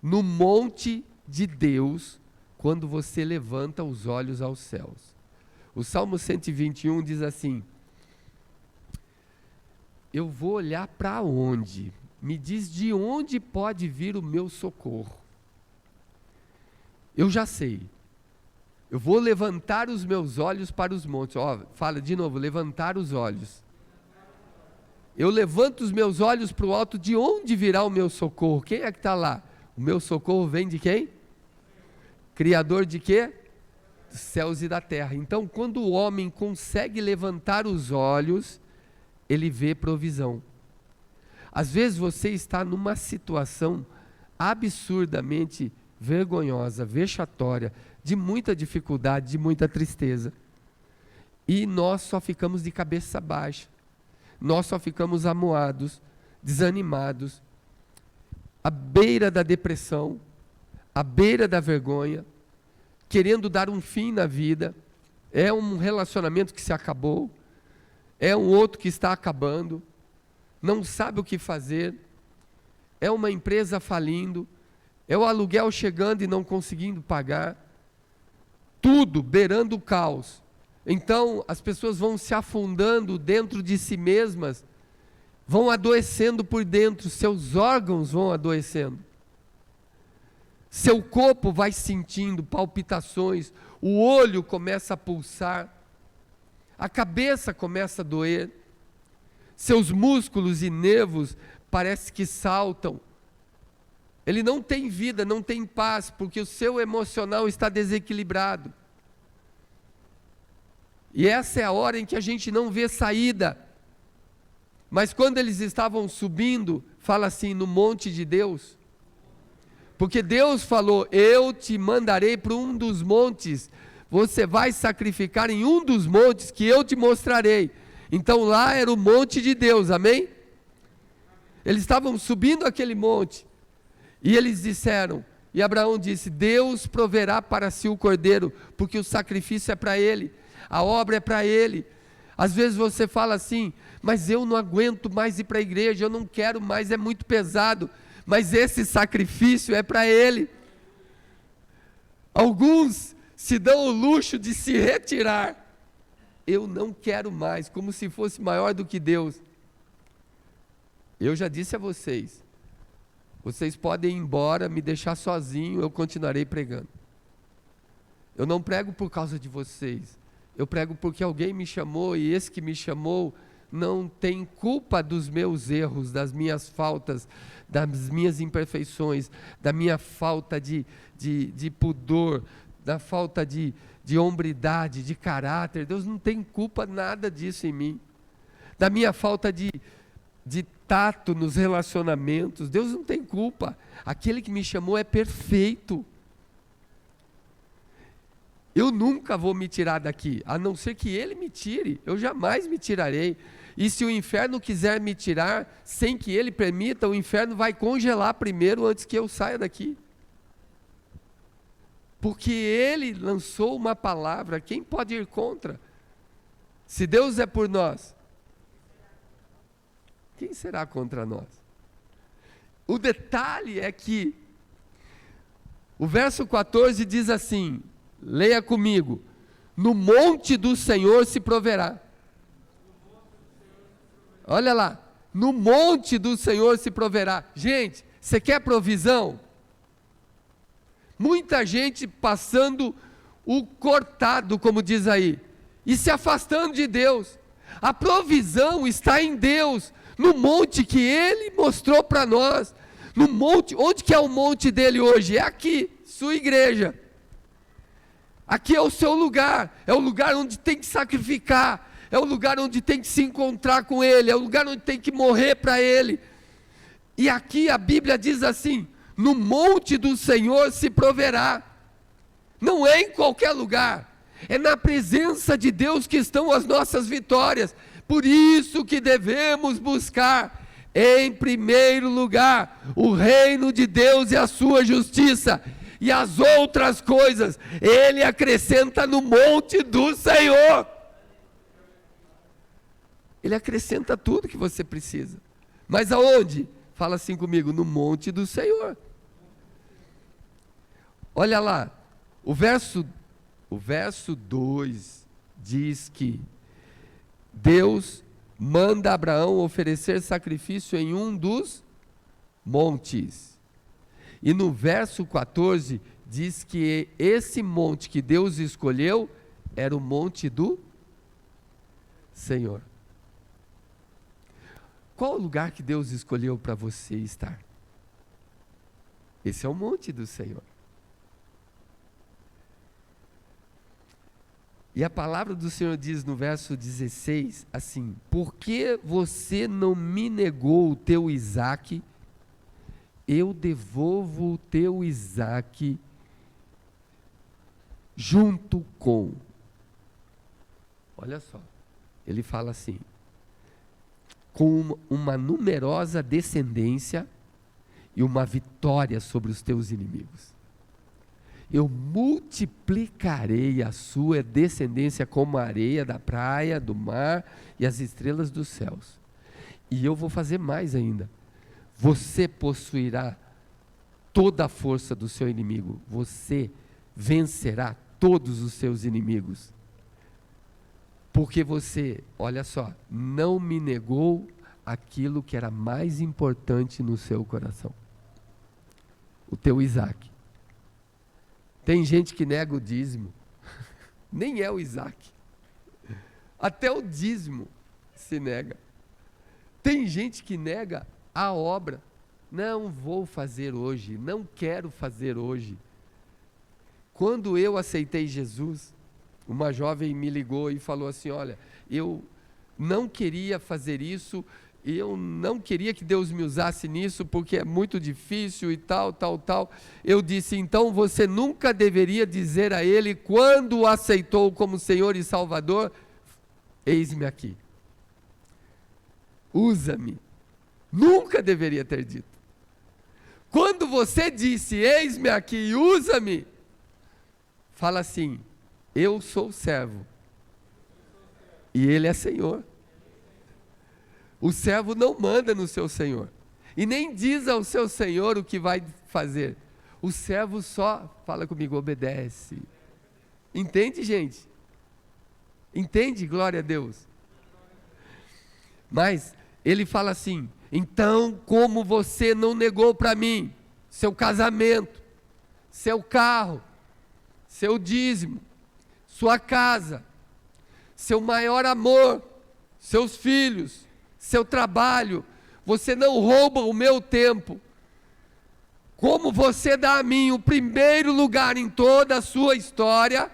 no monte de Deus quando você levanta os olhos aos céus. O Salmo 121 diz assim, eu vou olhar para onde? Me diz de onde pode vir o meu socorro. Eu já sei. Eu vou levantar os meus olhos para os montes. Fala de novo, levantar os olhos. Eu levanto os meus olhos para o alto, de onde virá o meu socorro? Quem é que está lá? O meu socorro vem de quem? Criador de quê? Dos céus e da terra. Então, quando o homem consegue levantar os olhos, ele vê provisão. Às vezes você está numa situação absurdamente vergonhosa, vexatória, de muita dificuldade, de muita tristeza. E nós só ficamos de cabeça baixa. Nós só ficamos amuados, desanimados, à beira da depressão, à beira da vergonha, querendo dar um fim na vida. É um relacionamento que se acabou, é um outro que está acabando, não sabe o que fazer, é uma empresa falindo, é o aluguel chegando e não conseguindo pagar, tudo beirando o caos. Então as pessoas vão se afundando dentro de si mesmas, vão adoecendo por dentro, seus órgãos vão adoecendo, seu corpo vai sentindo palpitações, o olho começa a pulsar, a cabeça começa a doer, seus músculos e nervos parece que saltam, ele não tem vida, não tem paz, porque o seu emocional está desequilibrado. E essa é a hora em que a gente não vê saída. Mas quando eles estavam subindo, fala assim, no monte de Deus. Porque Deus falou, eu te mandarei para um dos montes, você vai sacrificar em um dos montes que eu te mostrarei. Então lá era o monte de Deus, amém? Eles estavam subindo aquele monte, e eles disseram, e Abraão disse, Deus proverá para si o cordeiro, porque o sacrifício é para ele, a obra é para ele. Às vezes você fala assim, mas eu não aguento mais ir para a igreja, eu não quero mais, é muito pesado, mas esse sacrifício é para ele. Alguns se dão o luxo de se retirar, eu não quero mais, como se fosse maior do que Deus. Eu já disse a vocês, vocês podem ir embora, me deixar sozinho, eu continuarei pregando. Eu não prego por causa de vocês, eu prego porque alguém me chamou, e esse que me chamou não tem culpa dos meus erros, das minhas faltas, das minhas imperfeições, da minha falta de pudor, da falta de hombridade, de caráter. Deus não tem culpa nada disso em mim, da minha falta de tato nos relacionamentos. Deus não tem culpa, aquele que me chamou é perfeito. Eu nunca vou me tirar daqui, a não ser que Ele me tire, eu jamais me tirarei. E se o inferno quiser me tirar, sem que Ele permita, o inferno vai congelar primeiro antes que eu saia daqui. Porque Ele lançou uma palavra, quem pode ir contra? Se Deus é por nós, quem será contra nós? O detalhe é que o verso 14 diz assim, leia comigo, no monte do Senhor se proverá. Olha lá, no monte do Senhor se proverá. Gente, você quer provisão? Muita gente passando o cortado, como diz aí, e se afastando de Deus. A provisão está em Deus, no monte que Ele mostrou para nós. No monte, onde que é o monte dele hoje? É aqui, sua igreja. Aqui é o seu lugar, é o lugar onde tem que sacrificar, é o lugar onde tem que se encontrar com Ele, é o lugar onde tem que morrer para Ele. E aqui a Bíblia diz assim, no monte do Senhor se proverá. Não é em qualquer lugar, é na presença de Deus que estão as nossas vitórias. Por isso que devemos buscar, em primeiro lugar, o reino de Deus e a sua justiça, e as outras coisas Ele acrescenta no monte do Senhor. Ele acrescenta tudo que você precisa. Mas aonde? Fala assim comigo, no monte do Senhor. Olha lá, o verso 2 diz que Deus manda Abraão oferecer sacrifício em um dos montes. E no verso 14 diz que esse monte que Deus escolheu era o monte do Senhor. Qual o lugar que Deus escolheu para você estar? Esse é o monte do Senhor. E a palavra do Senhor diz no verso 16 assim: por que você não me negou o teu Isaque? Eu devolvo o teu Isaque junto com. Olha só, ele fala assim: com uma numerosa descendência e uma vitória sobre os teus inimigos. Eu multiplicarei a sua descendência como a areia da praia, do mar e as estrelas dos céus. E eu vou fazer mais ainda. Você possuirá toda a força do seu inimigo. Você vencerá todos os seus inimigos. Porque você, olha só, não me negou aquilo que era mais importante no seu coração. O teu Isaque. Tem gente que nega o dízimo. Nem é o Isaque. Até o dízimo se nega. Tem gente que nega a obra. Não vou fazer hoje, não quero fazer hoje. Quando eu aceitei Jesus, uma jovem me ligou e falou assim: olha, eu não queria fazer isso, eu não queria que Deus me usasse nisso, porque é muito difícil e tal. Eu disse: então você nunca deveria dizer a Ele, quando o aceitou como Senhor e Salvador, eis-me aqui, usa-me. Nunca deveria ter dito. Quando você disse, eis-me aqui, usa-me, fala assim: eu sou servo e Ele é Senhor. O servo não manda no seu senhor e nem diz ao seu senhor o que vai fazer. O servo só, fala comigo, obedece. Entende, gente? Entende? Glória a Deus. Mas ele fala assim: então, como você não negou para mim seu casamento, seu carro, seu dízimo, sua casa, seu maior amor, seus filhos, seu trabalho, você não rouba o meu tempo, como você dá a mim o primeiro lugar em toda a sua história,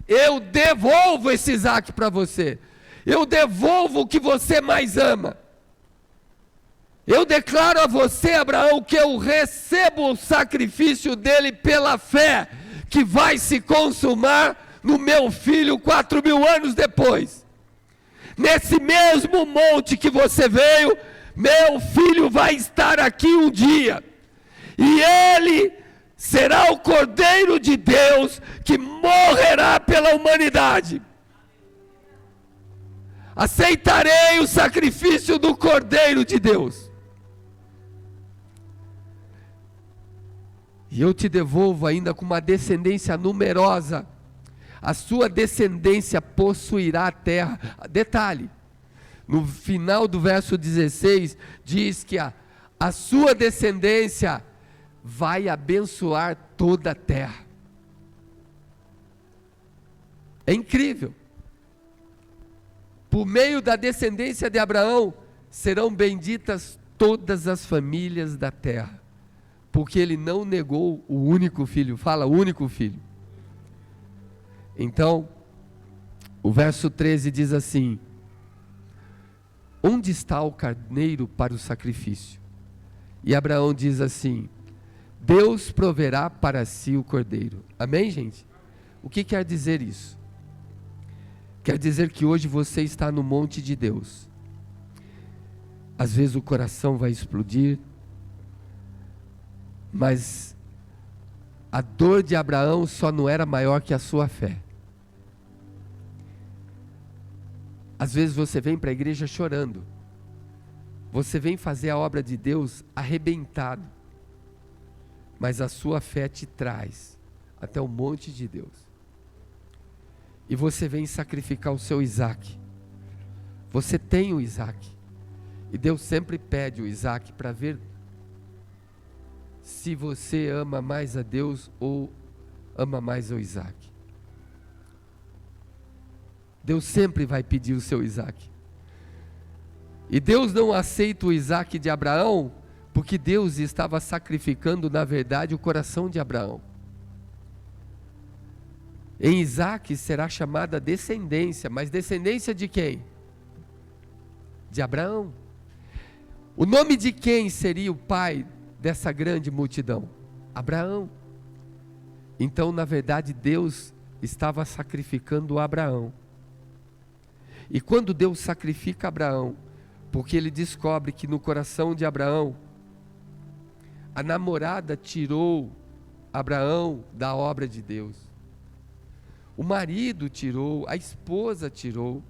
eu devolvo esse Isaque para você, eu devolvo o que você mais ama. Eu declaro a você, Abraão, que eu recebo o sacrifício dele pela fé, que vai se consumar no meu filho 4.000 anos depois. Nesse mesmo monte que você veio, meu filho vai estar aqui um dia, e ele será o Cordeiro de Deus que morrerá pela humanidade. Aceitarei o sacrifício do Cordeiro de Deus. E eu te devolvo ainda com uma descendência numerosa. A sua descendência possuirá a terra. Detalhe, no final do verso 16, diz que a sua descendência vai abençoar toda a terra. É incrível. Por meio da descendência de Abraão, serão benditas todas as famílias da terra. Porque ele não negou o único filho. Fala, único filho. Então, o verso 13 diz assim: onde está o carneiro para o sacrifício? E Abraão diz assim: Deus proverá para si o cordeiro. Amém, gente? O que quer dizer isso? Quer dizer que hoje você está no monte de Deus. Às vezes o coração vai explodir, mas A dor de Abraão só não era maior que a sua fé. Às vezes você vem para a igreja chorando. Você vem fazer a obra de Deus arrebentado. Mas a sua fé te traz até o monte de Deus. E você vem sacrificar o seu Isaac. Você tem o Isaac. E Deus sempre pede o Isaac para ver se você ama mais a Deus ou ama mais o Isaac. Deus sempre vai pedir o seu Isaac. E Deus não aceita o Isaac de Abraão, porque Deus estava sacrificando, na verdade, o coração de Abraão. Em Isaac será chamada descendência, mas descendência de quem? De Abraão. O nome de quem seria o pai dessa grande multidão? Abraão. Então, na verdade, Deus estava sacrificando Abraão. E quando Deus sacrifica Abraão, porque ele descobre que no coração de Abraão, a namorada tirou Abraão da obra de Deus. O marido tirou, a esposa tirou.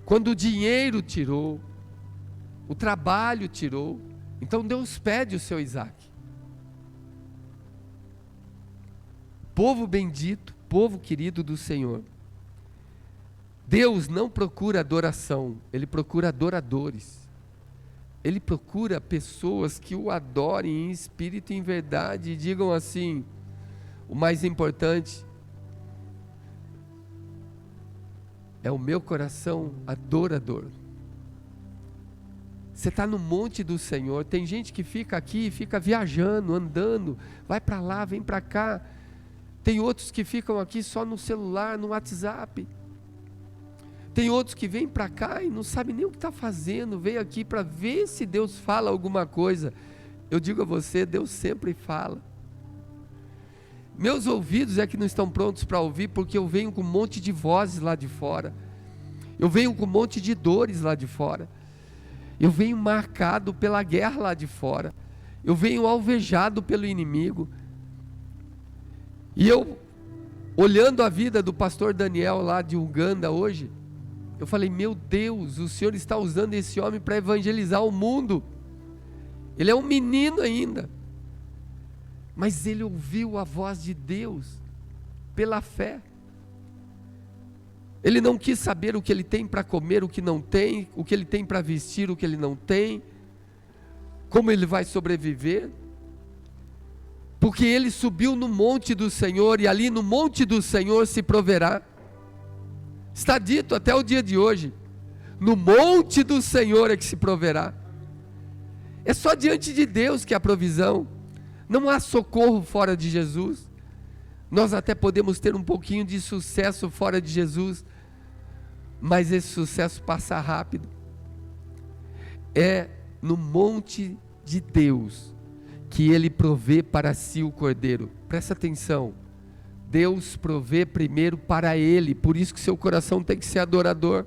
Quando o dinheiro tirou, o trabalho tirou, então Deus pede o seu Isaac. Povo bendito, povo querido do Senhor. Deus não procura adoração, Ele procura adoradores. Ele procura pessoas que o adorem em espírito e em verdade e digam assim: o mais importante é o meu coração adorador. Você está no monte do Senhor, tem gente que fica aqui, fica viajando, andando, vai para lá, vem para cá. Tem outros que ficam aqui só no celular, no WhatsApp. Tem outros que vêm para cá e não sabem nem o que está fazendo, veio aqui para ver se Deus fala alguma coisa. Eu digo a você, Deus sempre fala. Meus ouvidos é que não estão prontos para ouvir, porque eu venho com um monte de vozes lá de fora. Eu venho com um monte de dores lá de fora. Eu venho marcado pela guerra lá de fora. Eu venho alvejado pelo inimigo. E eu, olhando a vida do pastor Daniel lá de Uganda hoje, eu falei: meu Deus, o Senhor está usando esse homem para evangelizar o mundo. Ele é um menino ainda, mas ele ouviu a voz de Deus pela fé. Ele não quis saber o que ele tem para comer, o que não tem, o que ele tem para vestir, o que ele não tem, como ele vai sobreviver, porque ele subiu no monte do Senhor, e ali no monte do Senhor se proverá. Está dito até o dia de hoje: no monte do Senhor é que se proverá. É só diante de Deus que há provisão. Não há socorro fora de Jesus. Nós até podemos ter um pouquinho de sucesso fora de Jesus, mas esse sucesso passa rápido. É no monte de Deus que Ele provê para si o cordeiro. Presta atenção. Deus provê primeiro para Ele, por isso que seu coração tem que ser adorador.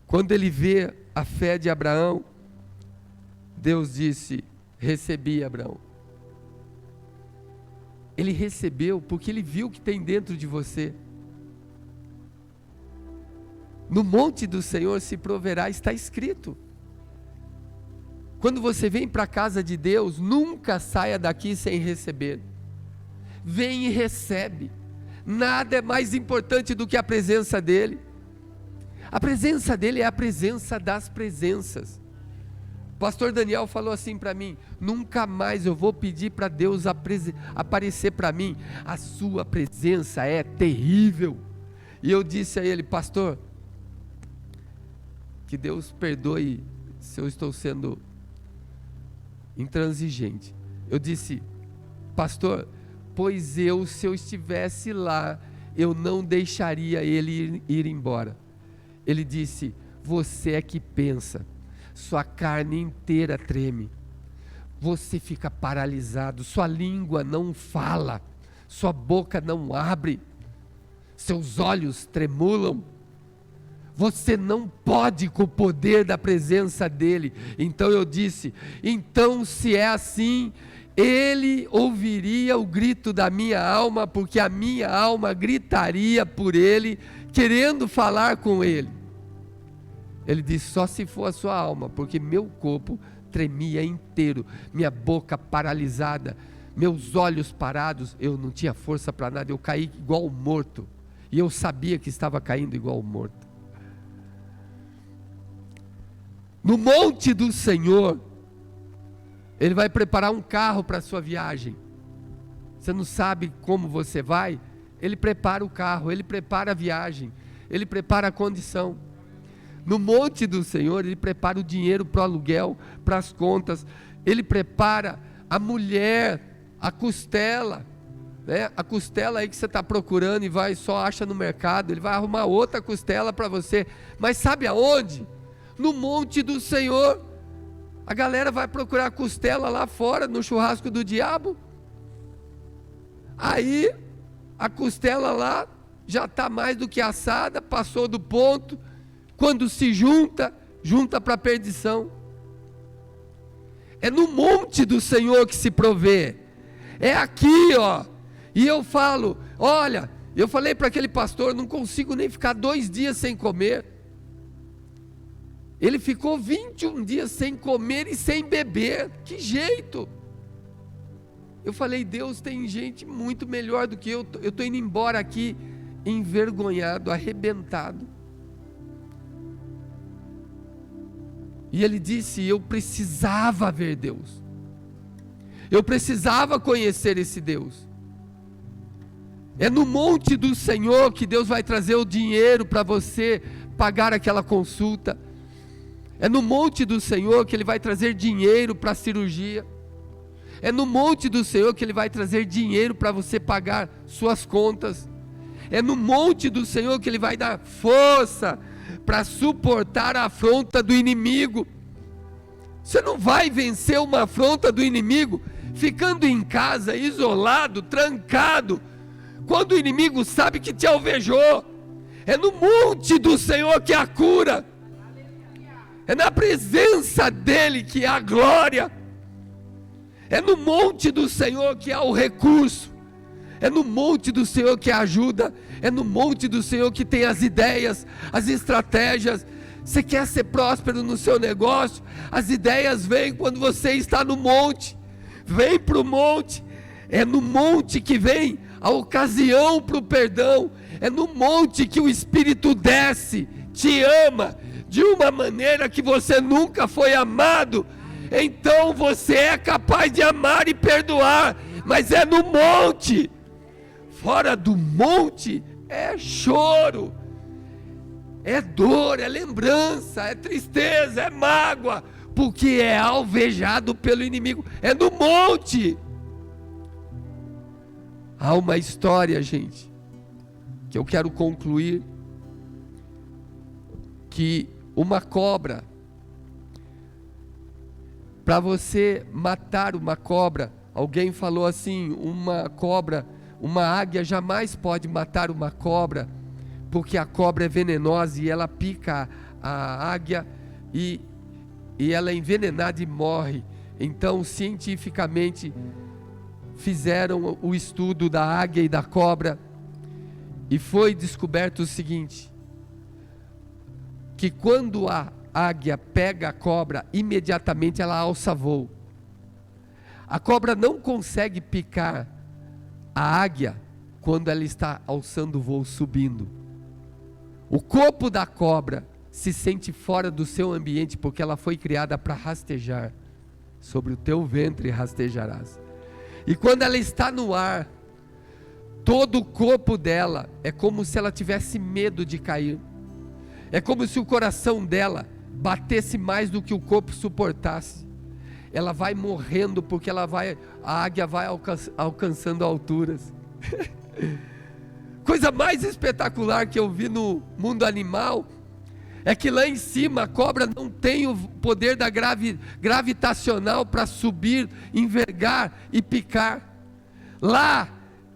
Quando ele vê a fé de Abraão, Deus disse: recebi, Abraão. Ele recebeu porque ele viu o que tem dentro de você. No monte do Senhor se proverá, está escrito. Quando você vem para a casa de Deus, nunca saia daqui sem receber. Vem e recebe. Nada é mais importante do que a presença dEle. A presença dEle é a presença das presenças. O pastor Daniel falou assim para mim: nunca mais eu vou pedir para Deus aparecer para mim. A sua presença é terrível. E eu disse a ele: pastor, que Deus perdoe se eu estou sendo intransigente. Eu disse: pastor, pois eu, se eu estivesse lá, eu não deixaria ele ir embora. Ele disse: você é que pensa, sua carne inteira treme, você fica paralisado, sua língua não fala, sua boca não abre, seus olhos tremulam, Você não pode com o poder da presença dele. Então eu disse, então se é assim, ele ouviria o grito da minha alma, porque a minha alma gritaria por ele, querendo falar com ele. Ele disse, só se for a sua alma, porque meu corpo tremia inteiro, minha boca paralisada, meus olhos parados, eu não tinha força para nada, eu caí igual morto, e eu sabia que estava caindo igual morto. No monte do Senhor, Ele vai preparar um carro para a sua viagem. Você não sabe como você vai? Ele prepara o carro, Ele prepara a viagem, Ele prepara a condição. No monte do Senhor, Ele prepara o dinheiro para o aluguel, para as contas, Ele prepara a mulher, a costela, né? A costela aí que você está procurando e só acha no mercado, Ele vai arrumar outra costela para você, mas sabe aonde? No monte do Senhor. A galera vai procurar costela lá fora, no churrasco do diabo, aí a costela lá já está mais do que assada, passou do ponto. Quando se junta para a perdição. É no monte do Senhor que se provê. É aqui, ó. E eu falo, olha, eu falei para aquele pastor, não consigo nem ficar 2 dias sem comer. Ele ficou 21 dias sem comer e sem beber. Que jeito? Eu falei, Deus, tem gente muito melhor do que eu. Eu estou indo embora aqui envergonhado, arrebentado. E ele disse, eu precisava ver Deus. Eu precisava conhecer esse Deus. É no monte do Senhor que Deus vai trazer o dinheiro para você pagar aquela consulta. É no monte do Senhor que Ele vai trazer dinheiro para a cirurgia. É no monte do Senhor que Ele vai trazer dinheiro para você pagar suas contas. É no monte do Senhor que Ele vai dar força para suportar a afronta do inimigo. Você não vai vencer uma afronta do inimigo ficando em casa, isolado, trancado, quando o inimigo sabe que te alvejou. É no monte do Senhor que há cura. É na presença dEle que há glória. É no monte do Senhor que há o recurso. É no monte do Senhor que há ajuda. É no monte do Senhor que tem as ideias, as estratégias. Você quer ser próspero no seu negócio? As ideias vêm quando você está no monte. Vem para o monte. É no monte que vem a ocasião para o perdão. É no monte que o Espírito desce, te ama de uma maneira que você nunca foi amado. Então você é capaz de amar e perdoar, mas é no monte. Fora do monte é choro, é dor, é lembrança, é tristeza, é mágoa, porque é alvejado pelo inimigo. É no monte. Há uma história, gente, que eu quero concluir, que uma cobra, para você matar uma cobra, alguém falou assim, uma águia jamais pode matar uma cobra, porque a cobra é venenosa e ela pica a águia e ela é envenenada e morre. Então, cientificamente, fizeram o estudo da águia e da cobra, e foi descoberto o seguinte, que quando a águia pega a cobra, imediatamente ela alça voo. A cobra não consegue picar a águia quando ela está alçando voo, subindo. O corpo da cobra se sente fora do seu ambiente, porque ela foi criada para rastejar. Sobre o teu ventre rastejarás. E quando ela está no ar, todo o corpo dela é como se ela tivesse medo de cair. É como se o coração dela batesse mais do que o corpo suportasse. Ela vai morrendo porque a águia vai alcançando alturas. Coisa mais espetacular que eu vi no mundo animal é que lá em cima a cobra não tem o poder da gravitacional para subir, envergar e picar. Lá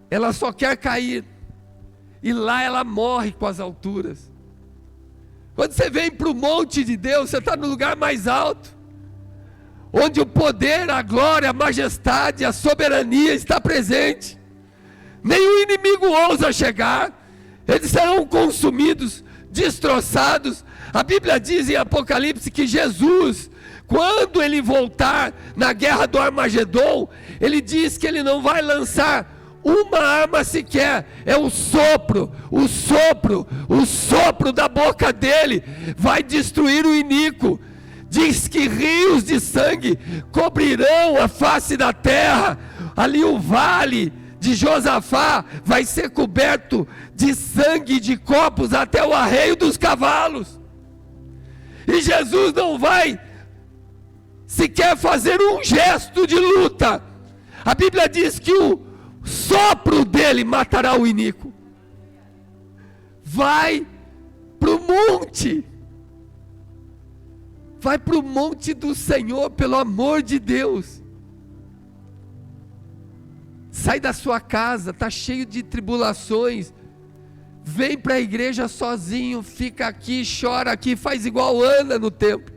ela só quer cair, e lá ela morre com as alturas. Quando você vem para o monte de Deus, você está no lugar mais alto, onde o poder, a glória, a majestade, a soberania está presente. Nenhum inimigo ousa chegar, eles serão consumidos, destroçados. A Bíblia diz em Apocalipse que Jesus, quando ele voltar na guerra do Armagedon, ele diz que ele não vai lançar uma arma sequer, é o sopro da boca dele vai destruir o iníquo. Diz que rios de sangue cobrirão a face da terra. Ali o vale de Josafá vai ser coberto de sangue de corpos até o arreio dos cavalos. E Jesus não vai sequer fazer um gesto de luta. A Bíblia diz que o sopro dele matará o iníquo. Vai para o monte. Vai para o monte do Senhor, pelo amor de Deus. Sai da sua casa, está cheio de tribulações. Vem para a igreja sozinho, fica aqui, chora aqui, faz igual Ana no templo.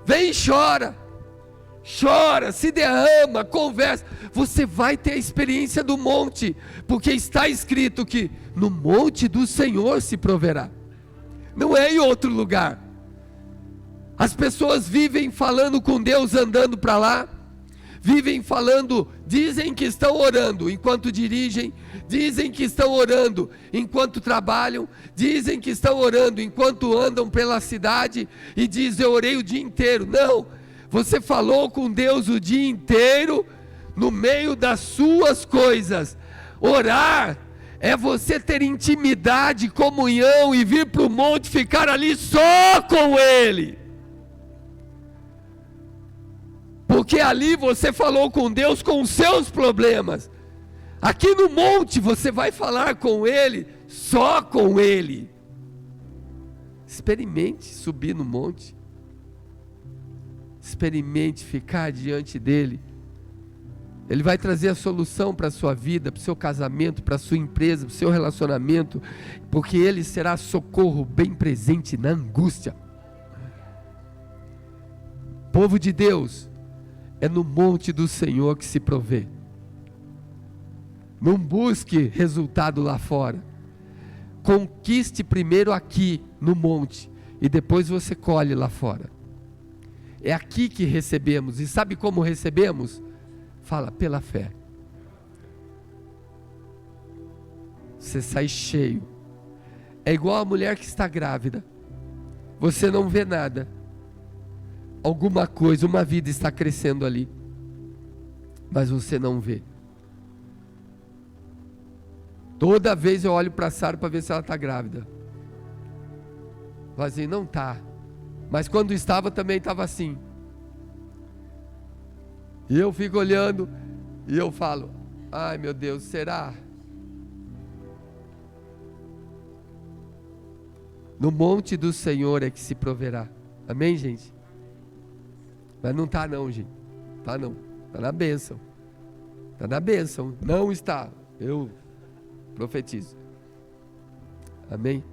Vem e chora, se derrama, conversa. Você vai ter a experiência do monte, porque está escrito que no monte do Senhor se proverá, não é em outro lugar. As pessoas vivem falando com Deus, andando para lá, vivem falando, dizem que estão orando enquanto dirigem, dizem que estão orando enquanto trabalham, dizem que estão orando enquanto andam pela cidade, e dizem: eu orei o dia inteiro. Não, você falou com Deus o dia inteiro, no meio das suas coisas. Orar é você ter intimidade, comunhão, e vir para o monte, ficar ali só com Ele. Porque ali você falou com Deus com os seus problemas. Aqui no monte você vai falar com Ele, só com Ele. Experimente subir no monte. Experimente ficar diante dEle. Ele vai trazer a solução para a sua vida, para o seu casamento, para a sua empresa, para o seu relacionamento. Porque Ele será socorro bem presente na angústia. Povo de Deus, é no monte do Senhor que se provê. Não busque resultado lá fora. Conquiste primeiro aqui no monte, e depois você colhe lá fora. É aqui que recebemos. E sabe como recebemos? Fala, pela fé. Você sai cheio. É igual a mulher que está grávida. Você não vê nada. Alguma coisa, uma vida está crescendo ali, mas você não vê. Toda vez eu olho para a Sara para ver se ela está grávida. Falo assim, não está. Mas quando estava também estava assim. E eu fico olhando e eu falo, ai meu Deus, será? No monte do Senhor é que se proverá. Amém, gente? Mas não está não, gente. Está não. Está na bênção. Está na bênção. Não está. Eu profetizo. Amém?